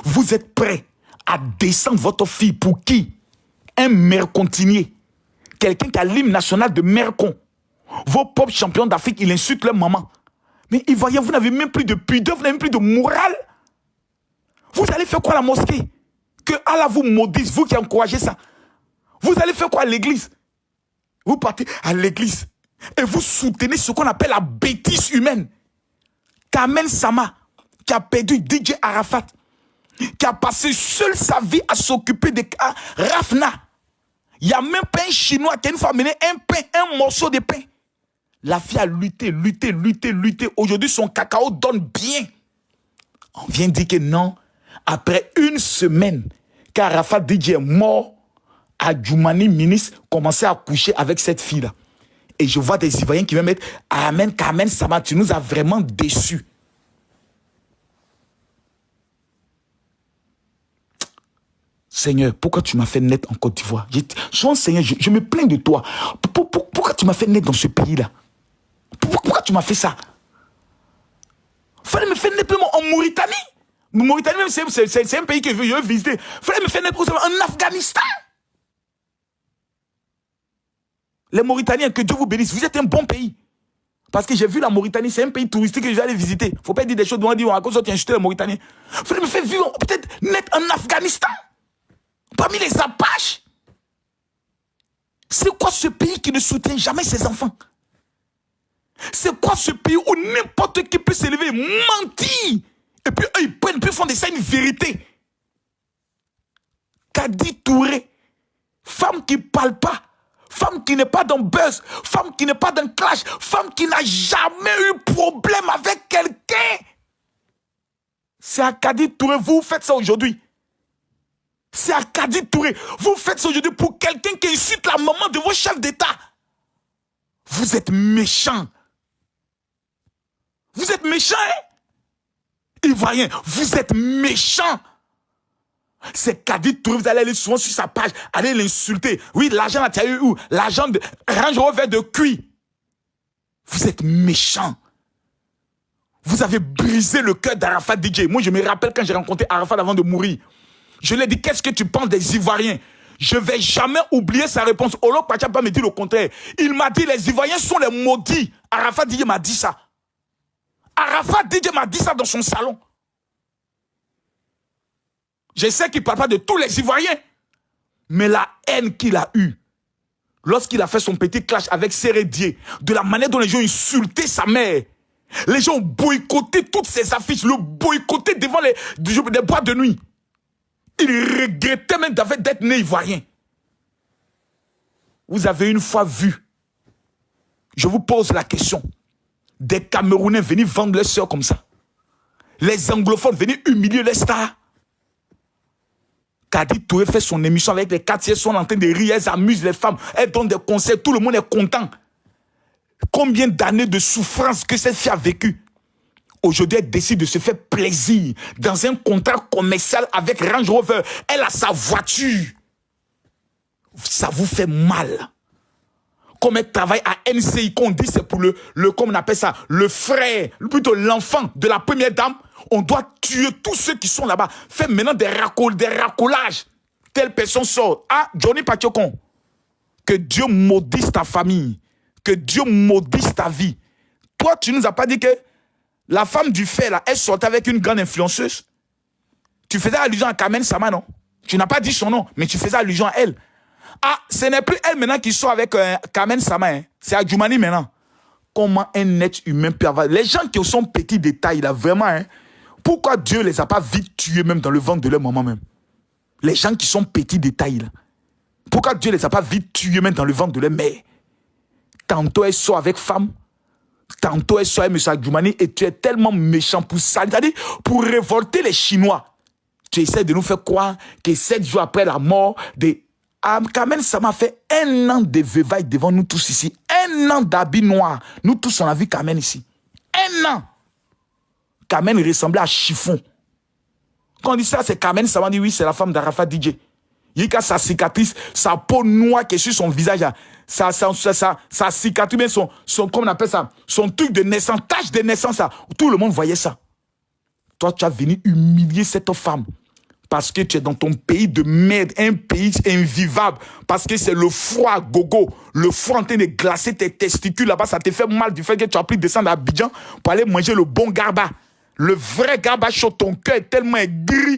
vous êtes prêt à descendre votre fille pour qui? Un mercontinier. Quelqu'un qui a l'hymne national de Mercon. Vos propres champions d'Afrique, ils insultent leur maman. Mais Ivoiriens, vous n'avez même plus de pudeur, vous n'avez même plus de morale. Vous allez faire quoi à la mosquée? Que Allah vous maudisse, vous qui encouragez ça. Vous allez faire quoi à l'église? Vous partez à l'église et vous soutenez ce qu'on appelle la bêtise humaine. Kamen Sama, qui a perdu DJ Arafat, qui a passé seule sa vie à s'occuper de Rafna. Il n'y a même pas un Chinois qui a une fois amené un pain, un morceau de pain. La fille a lutté. Aujourd'hui, son cacao donne bien. On vient dire que non. Après une semaine, qu'Arafat DJ est mort, Adjoumani, ministre, commençait à coucher avec cette fille-là. Et je vois des Ivoiriens qui vont mettre Amen, Kamen, Sama, tu nous as vraiment déçus. Seigneur, pourquoi tu m'as fait naître en Côte d'Ivoire? Seigneur, je me plains de toi. Pourquoi tu m'as fait naître dans ce pays-là? Pourquoi tu m'as fait ça? Fallait me faire naître en Mauritanie. Mauritanie, même, c'est un pays que je veux visiter. Fallait me faire naître en Afghanistan. Les Mauritaniens, que Dieu vous bénisse, vous êtes un bon pays. Parce que j'ai vu la Mauritanie, c'est un pays touristique que je vais aller visiter. Il ne faut pas dire des choses, on dit, à cause de tu as insulté les Mauritaniens. Il fallait me faire vivre, peut-être naître en Afghanistan. Parmi les Apaches. C'est quoi ce pays qui ne soutient jamais ses enfants? C'est quoi ce pays où n'importe qui peut s'élever, mentir, et puis eux, ils prennent, puis font des scènes vérité. Kadi Touré, femme qui ne parle pas, femme qui n'est pas dans buzz, femme qui n'est pas dans clash, femme qui n'a jamais eu problème avec quelqu'un. C'est à Kadi Touré, vous faites ça aujourd'hui. C'est à Kadi Touré, vous faites ça aujourd'hui pour quelqu'un qui insulte la maman de vos chefs d'État. Vous êtes méchants. Vous êtes méchants, hein? Ivoiriens, vous êtes méchants. C'est Kadi Touré, vous allez aller souvent sur sa page, allez l'insulter. Oui, l'argent là, tu as eu où? L'argent de Range Rover de cuit. Vous êtes méchants. Vous avez brisé le cœur d'Arafat DJ. Moi, je me rappelle quand j'ai rencontré Arafat avant de mourir. Je lui ai dit, qu'est-ce que tu penses des Ivoiriens? Je ne vais jamais oublier sa réponse. Olo Pachapa me dit le contraire. Il m'a dit, les Ivoiriens sont les maudits. Arafat DJ m'a dit ça. Arafat DJ m'a dit ça dans son salon. Je sais qu'il ne parle pas de tous les Ivoiriens. Mais la haine qu'il a eue, lorsqu'il a fait son petit clash avec Sérédier, de la manière dont les gens insultaient sa mère, les gens ont boycotté toutes ses affiches, le boycotté devant des boîtes de nuit. Il regrettait même d'être né Ivoirien. Vous avez une fois vu, je vous pose la question, des Camerounais venir vendre leurs sœurs comme ça. Les anglophones venir humilier les stars. Kadi Touré fait son émission avec les quartiers, sont en train de rire, elles amusent les femmes, elles donnent des conseils, tout le monde est content. Combien d'années de souffrance que cette fille a vécu? Aujourd'hui, elle décide de se faire plaisir dans un contrat commercial avec Range Rover. Elle a sa voiture. Ça vous fait mal. Comme elle travaille à NCI, qu'on dit c'est pour comme on appelle ça, le frère, plutôt l'enfant de la première dame. On doit tuer tous ceux qui sont là-bas. Faire maintenant des racolages. Telle personne sort. Ah, Johnny Pachokon. Que Dieu maudisse ta famille. Que Dieu maudisse ta vie. Toi, tu nous as pas dit que la femme du fait, là, elle sortait avec une grande influenceuse. Tu faisais allusion à Kamen Sama, non? Tu n'as pas dit son nom, mais tu faisais allusion à elle. Ah, ce n'est plus elle maintenant qui sort avec Kamen Sama, hein. C'est Adjoumani maintenant. Comment un être humain peut avoir... Les gens qui sont petits de taille, là, vraiment, hein, pourquoi Dieu les a pas vite tués même dans le ventre de leur maman même? Les gens qui sont petits de taille, là. Pourquoi Dieu les a pas vite tués même dans le ventre de leur mère? Tantôt elle sort avec femme, tantôt elle sort avec M. Adjoumani, et tu es tellement méchant pour ça. C'est-à-dire, pour révolter les Chinois, tu essaies de nous faire croire que 7 jours après la mort de... Kamen, ça m'a fait 1 an de vevaille devant nous tous ici. 1 an d'habits noirs. Nous tous, on a vu Kamen ici. 1 an. Kamen ressemblait à chiffon. Quand on dit ça, c'est Kamen, ça m'a dit oui, c'est la femme d'Arafat DJ. Il y a sa cicatrice, sa peau noire qui est sur son visage. sa cicatrice, son, comment on appelle ça, son truc de naissance, tâche de naissance, ça. Tout le monde voyait ça. Toi, tu as venu humilier cette femme. Parce que tu es dans ton pays de merde, un pays invivable. Parce que c'est le froid, gogo. Le froid en train de glacer tes testicules là-bas. Ça te fait mal du fait que tu as pris descendre à Abidjan pour aller manger le bon garba. Le vrai garba chaud. Ton cœur est tellement aigri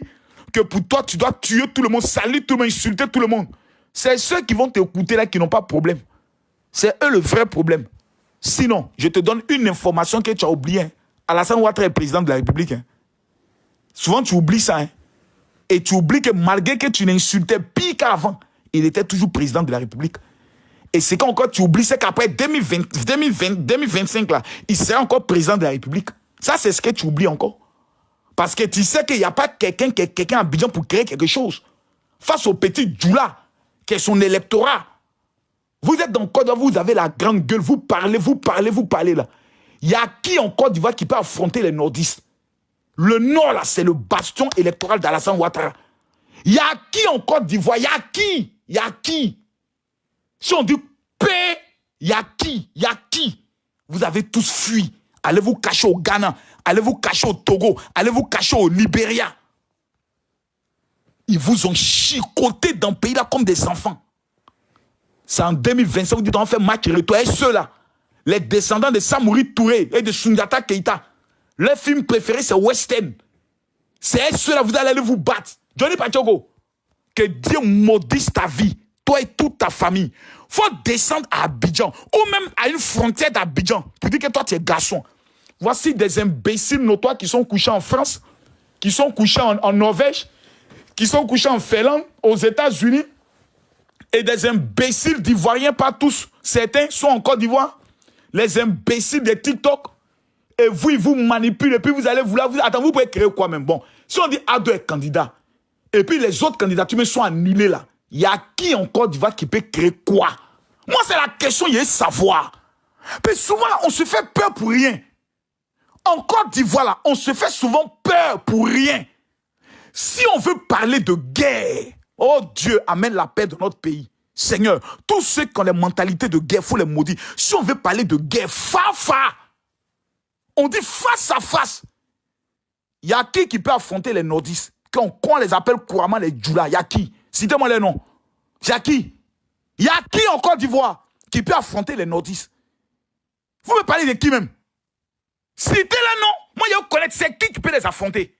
que pour toi, tu dois tuer tout le monde, salir tout le monde, insulter tout le monde. C'est ceux qui vont t'écouter là qui n'ont pas de problème. C'est eux le vrai problème. Sinon, je te donne une information que tu as oubliée. Alassane Ouattara est président de la République. Hein. Souvent, tu oublies ça. Hein. Et tu oublies que malgré que tu l'insultais pire qu'avant, il était toujours président de la République. Et c'est qu'encore tu oublies, c'est qu'après 2025, là, il sera encore président de la République. Ça, c'est ce que tu oublies encore. Parce que tu sais qu'il n'y a pas quelqu'un à Abidjan pour créer quelque chose. Face au petit Djoula, qui est son électorat. Vous êtes dans Côte d'Ivoire, vous avez la grande gueule, vous parlez là. Il y a qui en Côte d'Ivoire qui peut affronter les nordistes? Le Nord, là, c'est le bastion électoral d'Alassane Ouattara. Il y a qui en Côte d'Ivoire? Il y a qui? Si on dit paix, il y a qui? Vous avez tous fui. Allez vous cacher au Ghana. Allez vous cacher au Togo. Allez vous cacher au Libéria. Ils vous ont chicoté dans le pays là comme des enfants. C'est en 2025, vous dites on fait match retour. Et ceux-là, les descendants de Samori Touré et de Sundiata Keita, leur film préféré, c'est Western. C'est ceux-là, vous allez vous battre. Johnny Pachogo, que Dieu maudisse ta vie, toi et toute ta famille. Faut descendre à Abidjan, ou même à une frontière d'Abidjan, pour dire que toi, tu es garçon. Voici des imbéciles notoires qui sont couchés en France, qui sont couchés en Norvège, qui sont couchés en Finlande, aux États-Unis, et des imbéciles d'Ivoiriens, pas tous, certains sont en Côte d'Ivoire, les imbéciles de TikTok. Et vous, ils vous manipulent, et puis vous allez vouloir... Attends, vous pouvez créer quoi même? Bon, si on dit Ado est candidat, et puis les autres candidatures sont annulées là, il y a qui en Côte d'Ivoire qui peut créer quoi? Moi, c'est la question, il y a savoir. Mais souvent, là, on se fait peur pour rien. En Côte d'Ivoire, là, on se fait souvent peur pour rien. Si on veut parler de guerre, oh Dieu, amène la paix dans notre pays. Seigneur, tous ceux qui ont les mentalités de guerre, il faut les maudire. Si on veut parler de guerre, on dit face à face. Il y a qui peut affronter les nordistes? Quand on les appelle couramment les Djoula, il y a qui? Citez-moi les noms. Il y a qui? Il y a qui en Côte d'Ivoire qui peut affronter les nordistes? Vous me parlez de qui même? Citez les noms. Moi, je connais c'est qui peut les affronter.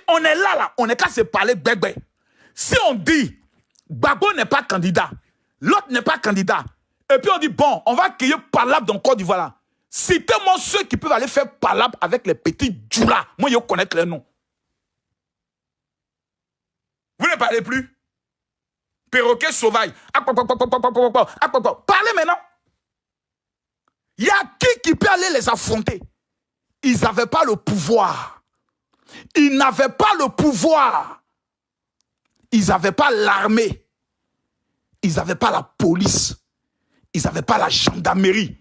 On est là, on est qu'à se parler bébé. Si on dit Babo n'est pas candidat, l'autre n'est pas candidat, et puis on dit bon, on va créer Palab dans Côte d'Ivoire là. Citez-moi ceux qui peuvent aller faire Palab avec les petits Djoula. Moi, je connais les noms. Vous ne parlez plus? Perroquet sauvage. Parlez maintenant. Il y a qui peut aller les affronter? Ils n'avaient pas le pouvoir. Ils n'avaient pas le pouvoir. Ils n'avaient pas l'armée. Ils n'avaient pas la police. Ils n'avaient pas la gendarmerie.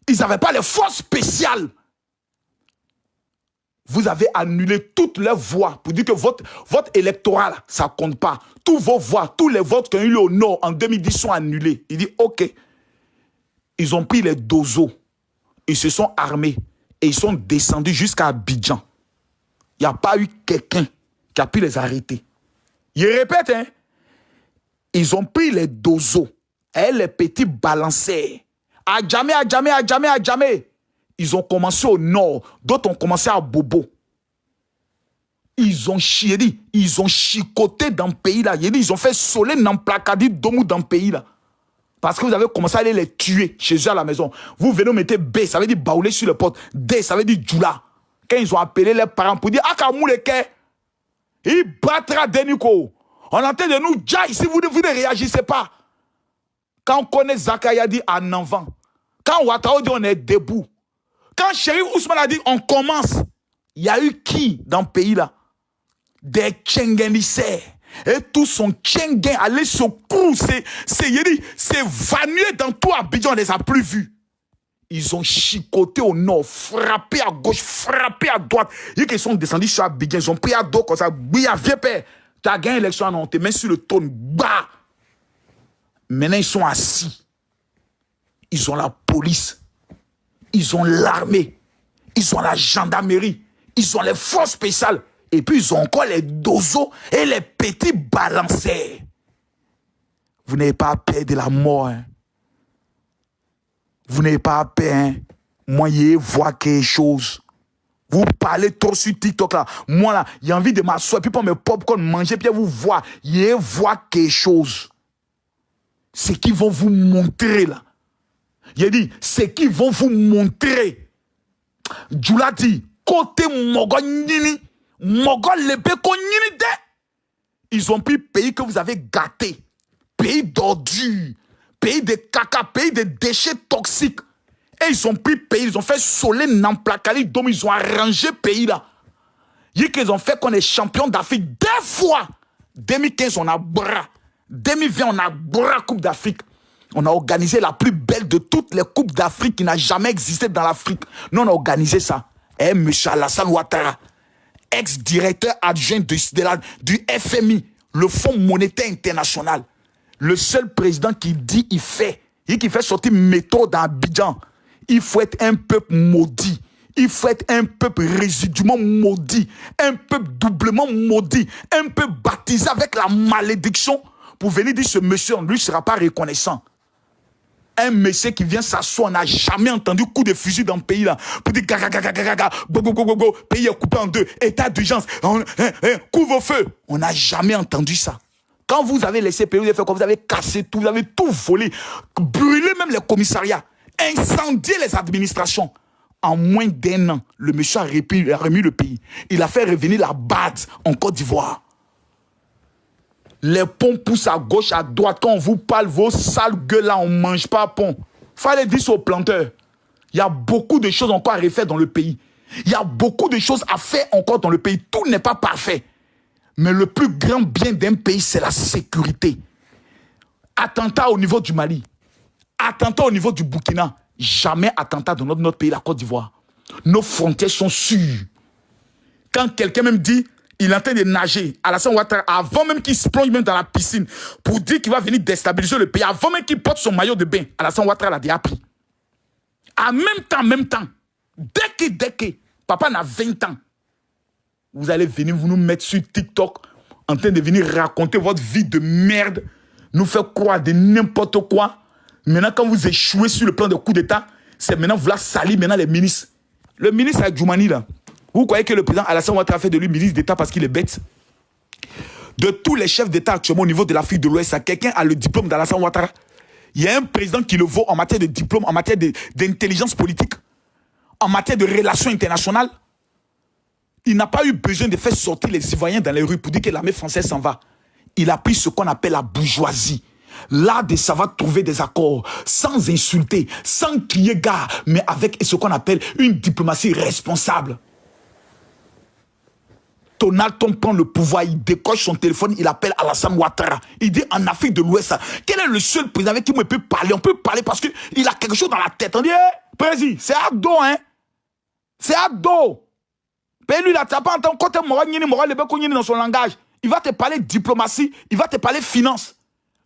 Ils n'avaient pas les forces spéciales. Vous avez annulé toutes leurs voix pour dire que votre électorat, là, ça ne compte pas. Tous vos voix, tous les votes qui ont eu au Nord en 2010 sont annulés. Il dit, OK. Ils ont pris les dozos. Ils se sont armés. Et ils sont descendus jusqu'à Abidjan. Il n'y a pas eu quelqu'un qui a pu les arrêter. Je répète, hein. Ils ont pris les dozos. Et les petits balancers. À jamais. Ils ont commencé au nord. D'autres ont commencé à Bobo. Ils ont chié. Ils ont chicoté dans le pays là. Ils ont fait soleil dans le placadi domou dans le pays là. Parce que vous avez commencé à aller les tuer chez eux à la maison. Vous venez mettre B, ça veut dire baoulé sur le pote. D, ça veut dire Djoula. Quand ils ont appelé les parents pour dire Akamou le quai, il battra Deniko. On entend de nous déjà ici, vous ne réagissez pas. Quand on connaît Zakaya dit en avant. Quand Ouattara dit on est debout. Quand Chéri Ousmane a dit on commence. Il y a eu qui dans le pays là? Des Tchengenissaires. Et tout son Tchengen allait se courir. C'est vanué dans tout Abidjan, on ne les a plus vus. Ils ont chicoté au nord, frappé à gauche, frappé à droite. Ils sont descendus sur Abidjan, ils ont pris à dos comme ça. Oui, vieux père, tu as gagné l'élection, non, tu es mis sur le trône. Bah! Maintenant, ils sont assis. Ils ont la police. Ils ont l'armée. Ils ont la gendarmerie. Ils ont les forces spéciales. Et puis, ils ont encore les dozos et les petits balanciers. Vous n'avez pas peur de la mort. Hein. Vous n'avez pas peur. Hein. Moi, je vois quelque chose. Vous parlez trop sur TikTok là. Moi là, j'ai envie de m'asseoir, puis prendre mes popcorn, manger, puis vous voir. Je vois quelque chose. C'est qu'ils vont vous montrer là. J'ai dit, c'est qu'ils vont vous montrer. Djoula dit, côté Mogo Nini, Mogo Lebeko Nini de. Ils ont pris pays que vous avez gâté. Pays d'ordures, pays de caca, pays de déchets toxiques. Et ils ont pris pays, ils ont fait soler Namplakali, donc ils ont arrangé pays là. Ils ont fait qu'on est champion d'Afrique 2 fois. 2015, on a bras. 2020, on a bras Coupe d'Afrique. On a organisé la plus belle de toutes les Coupes d'Afrique qui n'a jamais existé dans l'Afrique. Nous, on a organisé ça. Et M. Alassane Ouattara, ex-directeur adjoint du FMI, le Fonds monétaire international. Le seul président qui dit, il fait. Et qui fait sortir métro dans Abidjan. Il faut être un peuple maudit. Il faut être un peuple résiduellement maudit. Un peuple doublement maudit. Un peuple baptisé avec la malédiction pour venir dire ce monsieur, lui ne sera pas reconnaissant. Un monsieur qui vient s'asseoir, on n'a jamais entendu coup de fusil dans le pays là. Pour dire gaga gaga gaga gaga, go go go go go, pays est coupé en deux, état d'urgence, couvre-feu. On n'a jamais entendu ça. Quand vous avez laissé pays, vous avez fait quoi? Vous avez cassé tout, vous avez tout volé, brûlé même les commissariats, incendié les administrations. En moins d'1 an, le monsieur a remis le pays. Il a fait revenir la BAD en Côte d'Ivoire. Les ponts poussent à gauche, à droite. Quand on vous parle, vos sales gueules là, on ne mange pas pont. Fallait dire aux planteurs. Il y a beaucoup de choses encore à refaire dans le pays. Il y a beaucoup de choses à faire encore dans le pays. Tout n'est pas parfait. Mais le plus grand bien d'un pays, c'est la sécurité. Attentat au niveau du Mali. Attentat au niveau du Burkina. Jamais attentat dans notre pays, la Côte d'Ivoire. Nos frontières sont sûres. Quand quelqu'un même dit, il est en train de nager, Alassane Ouattara, avant même qu'il se plonge même dans la piscine, pour dire qu'il va venir déstabiliser le pays, avant même qu'il porte son maillot de bain, Alassane Ouattara l'a déjà pris. En même temps, dès que papa n'a 20 ans, vous allez venir vous nous mettre sur TikTok en train de venir raconter votre vie de merde, nous faire croire de n'importe quoi. Maintenant, quand vous échouez sur le plan de coup d'État, c'est maintenant vous la salir maintenant les ministres. Le ministre Adjoumani là, vous croyez que le président Alassane Ouattara a fait de lui ministre d'État parce qu'il est bête? De tous les chefs d'État actuellement au niveau de l'Afrique de l'Ouest, quelqu'un a le diplôme d'Alassane Ouattara? Il y a un président qui le vaut en matière de diplôme, en matière d'intelligence politique, en matière de relations internationales. Il n'a pas eu besoin de faire sortir les citoyens dans les rues pour dire que l'armée française s'en va. Il a pris ce qu'on appelle la bourgeoisie. L'art de savoir trouver des accords, sans insulter, sans crier gare, mais avec ce qu'on appelle une diplomatie responsable. Donald Trump prend le pouvoir, il décoche son téléphone, il appelle Alassane Ouattara. Il dit en Afrique de l'Ouest, quel est le seul président avec qui on peut parler? On peut parler parce qu'il a quelque chose dans la tête. On dit, président, c'est Abdo, hein? C'est Abdo. Mais lui, là, tu n'as pas entendu quand tu es dans son langage. Il va te parler diplomatie, il va te parler finance.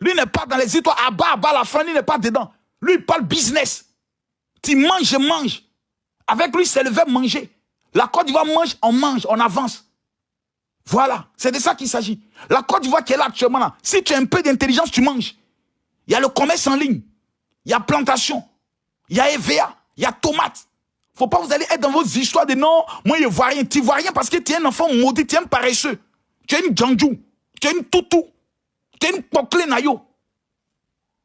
Lui n'est pas dans les histoires à bas, la fin, lui n'est pas dedans. Lui, il parle business. Tu manges, je mange. Avec lui, c'est le verbe manger. La Côte d'Ivoire mange, on avance. Voilà, c'est de ça qu'il s'agit. La Côte d'Ivoire qui est là actuellement, là, si tu as un peu d'intelligence, tu manges. Il y a le commerce en ligne, il y a plantation, il y a EVA, il y a tomate. Faut pas vous allez être dans vos histoires de non, moi je vois rien. Tu vois rien parce que tu es un enfant maudit, tu es un paresseux. Tu es une djandjou, tu es une toutou, tu es une pokle nayo.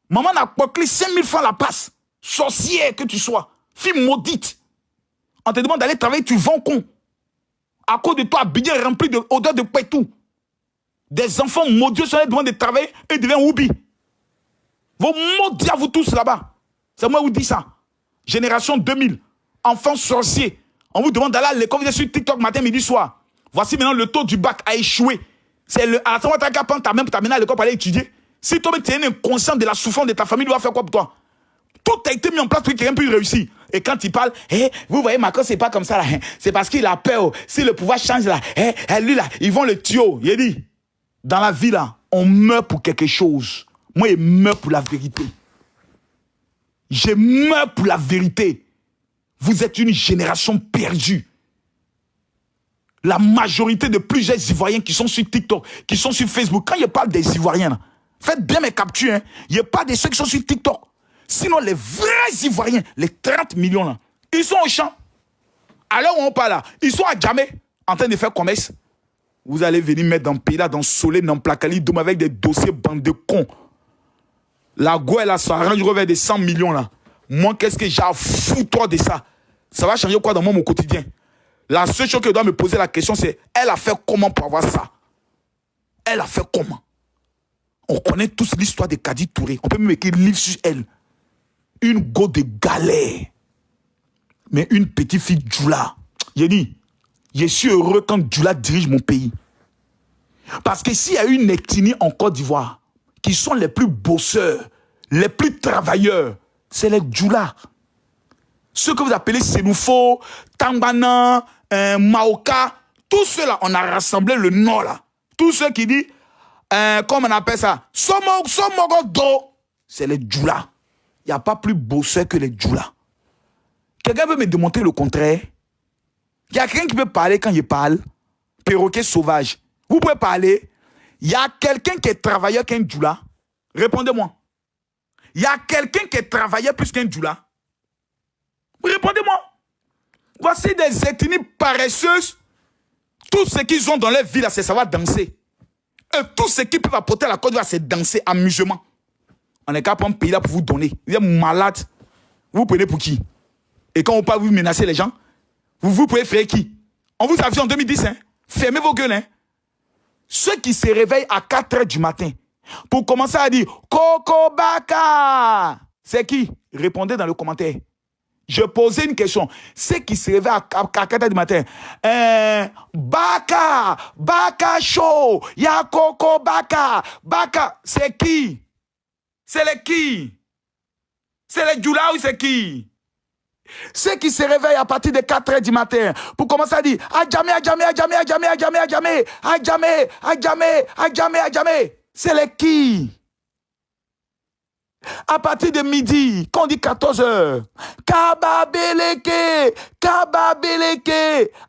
Maman n'a pokle 5000 francs la passe. Sorcière que tu sois, fille maudite. On te demande d'aller travailler, tu vends con. À cause de toi, Abidjan rempli d'odeur de pétou. Des enfants maudits sont demandent de travailler et deviennent oubi. Vos maudits à vous tous là-bas. C'est moi qui vous dis ça. Génération 2000. Enfants sorciers. On vous demande d'aller à l'école, vous êtes sur TikTok matin, midi, soir. Voici maintenant le taux du bac a échoué. C'est le Alassane Ouattara qui prend ta main pour t'amener à l'école pour aller étudier. Si toi, tu es inconscient de la souffrance de ta famille, tu vas faire quoi pour toi? Tout a été mis en place pour que quelqu'un puisse réussir. Et quand il parle, vous voyez, Macron, c'est pas comme ça, là. C'est parce qu'il a peur. Si le pouvoir change, là, lui, là, ils vont le tuer. Il dit, dans la vie, là, on meurt pour quelque chose. Moi, je meurs pour la vérité. Je meurs pour la vérité. Vous êtes une génération perdue. La majorité de plusieurs Ivoiriens qui sont sur TikTok, qui sont sur Facebook, quand je parle des Ivoiriens, là, faites bien mes captures. Hein. Il n'y a pas de ceux qui sont sur TikTok. Sinon, les vrais Ivoiriens, les 30 millions, là, ils sont au champ. À l'heure où on parle là, ils sont à Djamé, en train de faire commerce. Vous allez venir mettre dans le pays là, dans Solé, dans Placali, avec des dossiers bande de cons. La Gouelle là, ça arrange vers des 100 millions là. Moi, qu'est-ce que j'ai à foutre de ça? Ça va changer quoi dans mon quotidien? La seule chose que je dois me poser la question, c'est elle a fait comment pour avoir ça? Elle a fait comment? On connaît tous l'histoire de Kadi Touré. On peut même écrire un livre sur elle. Une go de galère. Mais une petite fille Djoula. J'ai dit, je suis heureux quand Djoula dirige mon pays. Parce que s'il y a une ethnie en Côte d'Ivoire qui sont les plus bosseurs, les plus travailleurs, c'est les Djoula. Ceux que vous appelez Sénoufo, Tambana, Maoka, tous ceux-là, on a rassemblé le Nord là. Tous ceux qui disent, comment on appelle ça, Somogodo, c'est les Djoula. Il n'y a pas plus bosseurs que les Djoula. Quelqu'un peut me démontrer le contraire? Il y a quelqu'un qui peut parler quand il parle? Perroquet sauvage. Vous pouvez parler? Il y a quelqu'un qui est travailleur qu'un Djoula? Répondez-moi. Il y a quelqu'un qui est travailleur plus qu'un Djoula? Répondez-moi. Voici des ethnies paresseuses. Tout ce qu'ils ont dans leur vie, c'est savoir danser. Et tout ce qu'ils peuvent apporter à la Côte d'Ivoire, c'est danser, amusement. On est capable de prendre un pays là pour vous donner. Vous êtes malade. Vous prenez pour qui? Et quand on parle, vous menacez les gens, vous pouvez faire qui? On vous a vu en 2010, hein? Fermez vos gueules, hein? Ceux qui se réveillent à 4 h du matin pour commencer à dire Coco Baka, c'est qui? Répondez dans le commentaire. Je posais une question. Ceux qui se réveillent à 4 h du matin, Baka Show, ya Coco Baka, c'est qui? C'est les qui? C'est les Djoula ou c'est qui? Ceux qui se réveillent à partir de 4 h du matin pour commencer à dire Adjamé, c'est les qui? À partir de midi, quand on dit 14 h, Kababeleke,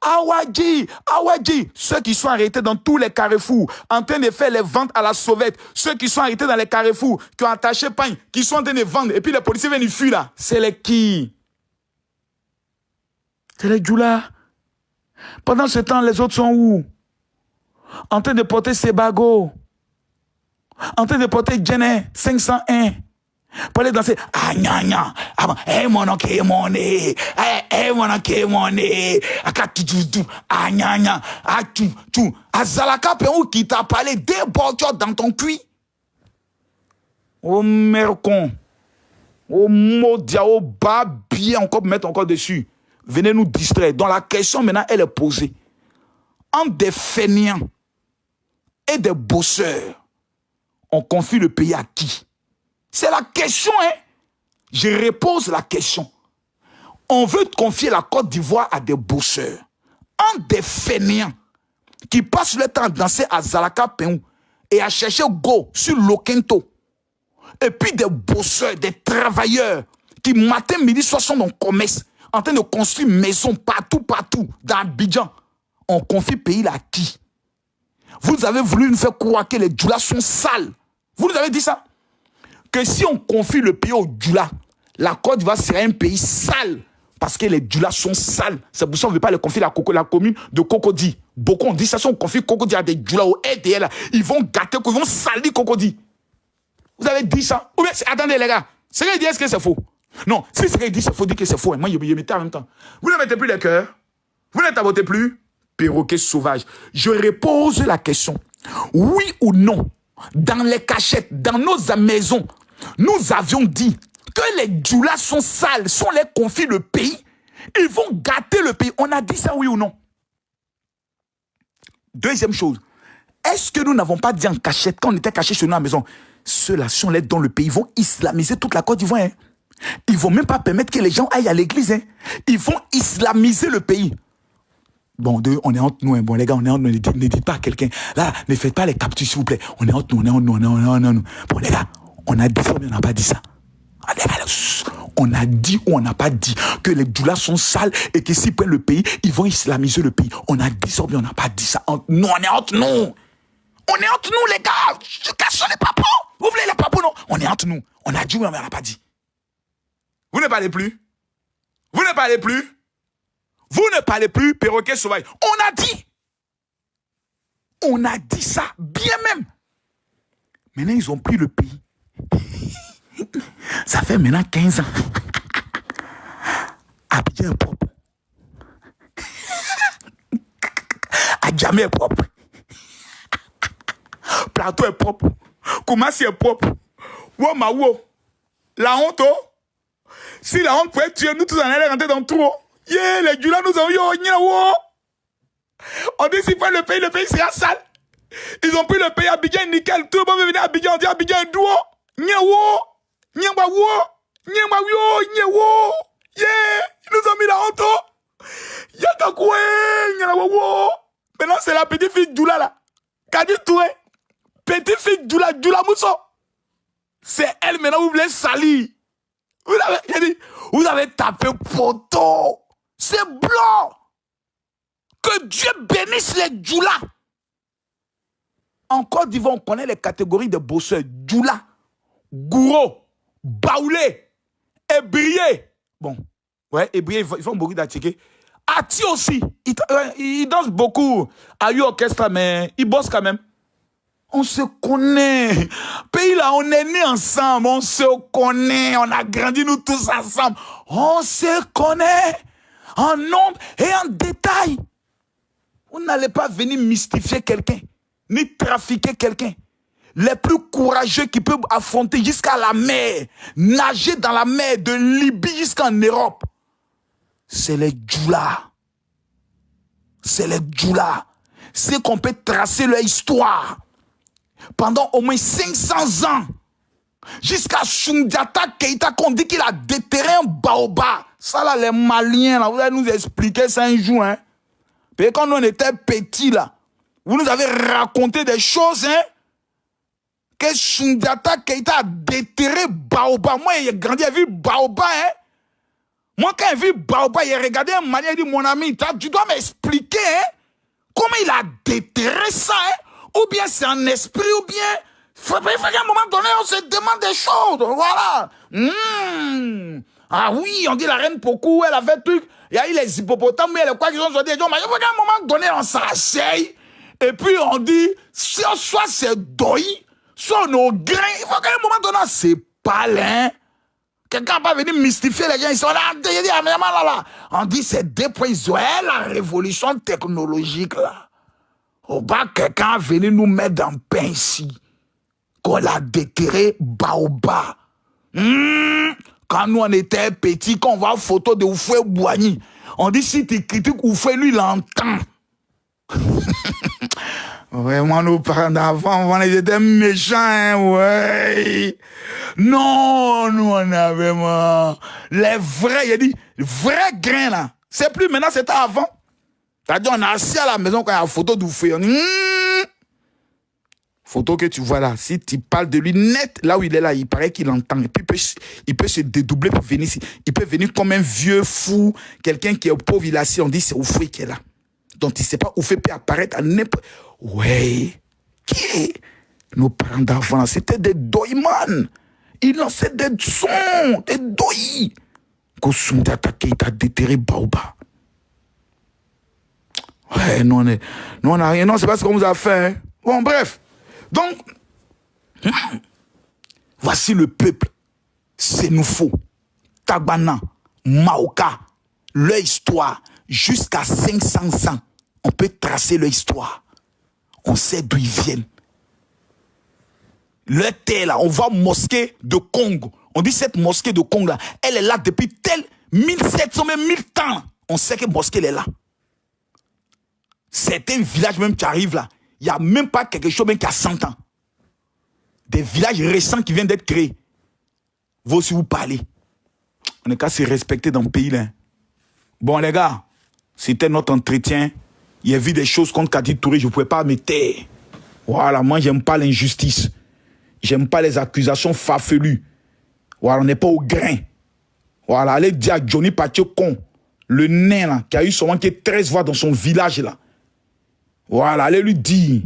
Awadji, ceux qui sont arrêtés dans tous les carrefours, en train de faire les ventes à la sauvette, ceux qui sont arrêtés dans les carrefours, qui ont attaché pain, qui sont en train de vendre, et puis les policiers viennent, ils fuient là. C'est les qui? C'est les Djoula. Pendant ce temps, les autres sont où? En train de porter Sebago. En train de porter Djené 501. Pour aller danser. Ah, gna, gna. Ah, mon ok, mon nez. Mon ok, mon nez. Ah, gna, gna. Ah, tout. Ah, Zalaka, qui t'a parlé des bords dans ton cuit. Oh, mercon. Oh, modia, oh, babien, encore mettre encore dessus. Venez nous distraire. Donc la question maintenant, elle est posée. Entre des fainéants et des bosseurs, on confie le pays à qui? C'est la question, hein? Je repose la question. On veut confier la Côte d'Ivoire à des bosseurs. Entre des fainéants qui passent le temps à danser à Zalaka Peou et à chercher go sur Lokento. Et puis des bosseurs, des travailleurs qui matin, midi, soir sont dans le commerce. En train de construire maison partout, dans Abidjan. On confie le pays là à qui? Vous avez voulu nous faire croire que les Djoula sont sales. Vous nous avez dit ça? Que si on confie le pays aux Djoula, la Côte d'Ivoire serait un pays sale. Parce que les Djoula sont sales. C'est pour ça qu'on ne veut pas les confier la commune de Cocody. Beaucoup ont dit ça, si on confie Cocody à des Djoula au RDL, ils vont gâter, ils vont salir Cocody. Vous avez dit ça? Ou bien, attendez les gars, c'est vrai, est-ce que c'est faux? Non, si c'est vrai, il faut dire que c'est faux. Moi, je mettais en même temps. Vous ne mettez plus les cœurs. Vous ne t'abotez plus. Perroquet sauvage. Je repose la question. Oui ou non, dans les cachettes, dans nos maisons, nous avions dit que les Djoula sont sales. Si on les confie le pays, ils vont gâter le pays. On a dit ça, oui ou non? Deuxième chose. Est-ce que nous n'avons pas dit en cachette, quand on était cachés chez nous à la maison, ceux-là, si on les dans le pays, ils vont islamiser toute la Côte d'Ivoire. Hein? Ils ne vont même pas permettre que les gens aillent à l'église. Hein? Ils vont islamiser le pays. Bon, on est entre nous. Hein. Bon, les gars, on est entre nous. Ne dites pas à quelqu'un. Là, ne faites pas les captures, s'il vous plaît. On est entre nous, on est entre nous. Bon, les gars, On a dit ça ou on n'a pas dit ça? On a dit ou on n'a pas dit que les doulas sont sales et que s'ils prennent le pays, ils vont islamiser le pays. On a dit ça ou on n'a pas dit ça? Nous, on est entre nous. On est entre nous, les gars. Cassons les papos. Vous voulez les papos, non? On est entre nous. On a dit ou on n'a pas dit? Vous ne parlez plus? Vous ne parlez plus? Vous ne parlez plus, perroquet sauvage. On a dit. On a dit ça, bien même. Maintenant, ils ont pris le pays. Ça fait maintenant 15 ans. Abidjan est propre. Adjamé est propre. Plateau est propre. Koumassi est propre. Wamawo. La honte, oh. Si la honte pouvait tuer, nous tous on allait rentrer dans le trou. Yeah, les Djula nous ont eu. On dit s'ils prennent le pays sera sale. Ils ont pris le pays Abidjan nickel. Tout le monde veut venir à Abidjan. On dit Abidjan est doux. Nyewo. Nyembawo. Nyembawo. Nyewo. Yeah. Ils nous ont mis la honte. Yatakoué. Nyewo. Maintenant, c'est la petite fille Djula là. Kadi Toué. Petite fille Djula. Djula Mousso. C'est elle maintenant, vous voulez salir. Vous avez tapé poteau. C'est blanc. Que Dieu bénisse les Djula. En Côte d'Ivoire, on connaît les catégories de bosseurs. Djula, Gouro, Baoulé, Ébrié. Bon, ouais, Ébrié, ils font beaucoup d'attiqués. Ati aussi, il danse beaucoup. Ayu orchestre, mais il bosse quand même. On se connaît. Pays là, on est nés ensemble. On se connaît. On a grandi nous tous ensemble. On se connaît en nombre et en détail. Vous n'allez pas venir mystifier quelqu'un, ni trafiquer quelqu'un. Les plus courageux qui peuvent affronter jusqu'à la mer, nager dans la mer de Libye jusqu'en Europe, c'est les Djula. C'est les Djula. C'est qu'on peut tracer leur histoire pendant au moins 500 ans. Jusqu'à Soundiata Keïta, qu'on dit qu'il a déterré un baobab. Ça là, les Maliens, là, vous allez nous expliquer ça un jour, hein. Puis quand on était petits, là, vous nous avez raconté des choses, hein, que Soundiata Keïta a déterré baobab. Moi, j'ai grandi, j'ai vu baobab, hein. Moi, quand j'ai vu baobab, j'ai regardé un Malien, il dit, mon ami, tu dois m'expliquer, hein, comment il a déterré ça, hein. Ou bien c'est un esprit, ou bien... Il faut qu'à un moment donné, on se demande des choses. Voilà. Ah oui, on dit la reine Pokou, elle a fait truc. Il y a eu les hippopotames, mais elle quoi qu'ils ont dit. Mais il faut qu'à un moment donné, on s'asseye. Et puis on dit, soit c'est doi, soit nos grains. Il faut qu'à un moment donné, c'est palin. Quelqu'un va venir mystifier les gens. Ils sont là, on dit c'est déprisé la révolution technologique là. Au bas, quelqu'un est venu nous mettre dans le pain ici. Qu'on l'a déterré baobab. Quand nous on était petits, quand on voit une photo de Oufoué Boigny, on dit si tu critiques Oufoué, lui il entend. Vraiment, nos parents d'avant, ils étaient méchants, hein, ouais. Non, nous on a vraiment les vrais, il a dit, vrais grains là. C'est plus maintenant, c'était avant. C'est-à-dire, on a assis à la maison quand il y a une photo d'Oufoué. On dit, photo que tu vois là, si tu parles de lui net, là où il est là, il paraît qu'il entend. Et puis il peut se dédoubler pour venir ici. Il peut venir comme un vieux fou, quelqu'un qui est pauvre, il est assis, on dit c'est Oufoué qui est là. Donc il ne sait pas, Oufoué peut apparaître à n'importe... Ouais, qui? Nos parents d'avant, c'était des doyman. Ils lançaient des sons, des doyi. Koussoum d'attaquer, il t'a déterré baobab. Ouais, nous on a rien. Non, c'est pas ce qu'on vous a fait. Hein. Bon, bref. Donc, voici le peuple. C'est nous faux. Tagbana, Maoka, leur histoire, jusqu'à 500 ans. On peut tracer leur histoire. On sait d'où ils viennent. Leur terre là, on voit mosquée de Congo. On dit cette mosquée de Congo là, elle est là depuis tel 1700, même 1000 ans. On sait que mosquée elle est là. Certains villages même qui arrivent là, il n'y a même pas quelque chose même qui a 100 ans. Des villages récents qui viennent d'être créés. Vous aussi vous parlez. On est qu'à se respecter dans le pays là. Bon les gars, c'était notre entretien. Il y a vu des choses contre Kadi Touré, je ne pouvais pas me taire. Voilà, moi j'aime pas l'injustice. J'aime pas les accusations farfelues. Voilà, on n'est pas au grain. Voilà, allez dire à Johnny Patiocon, le nain là, qui a eu seulement 13 voix dans son village là. Voilà, allez lui dire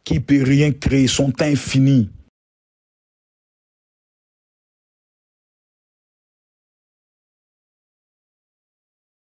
qu'il ne peut rien créer, son temps est fini.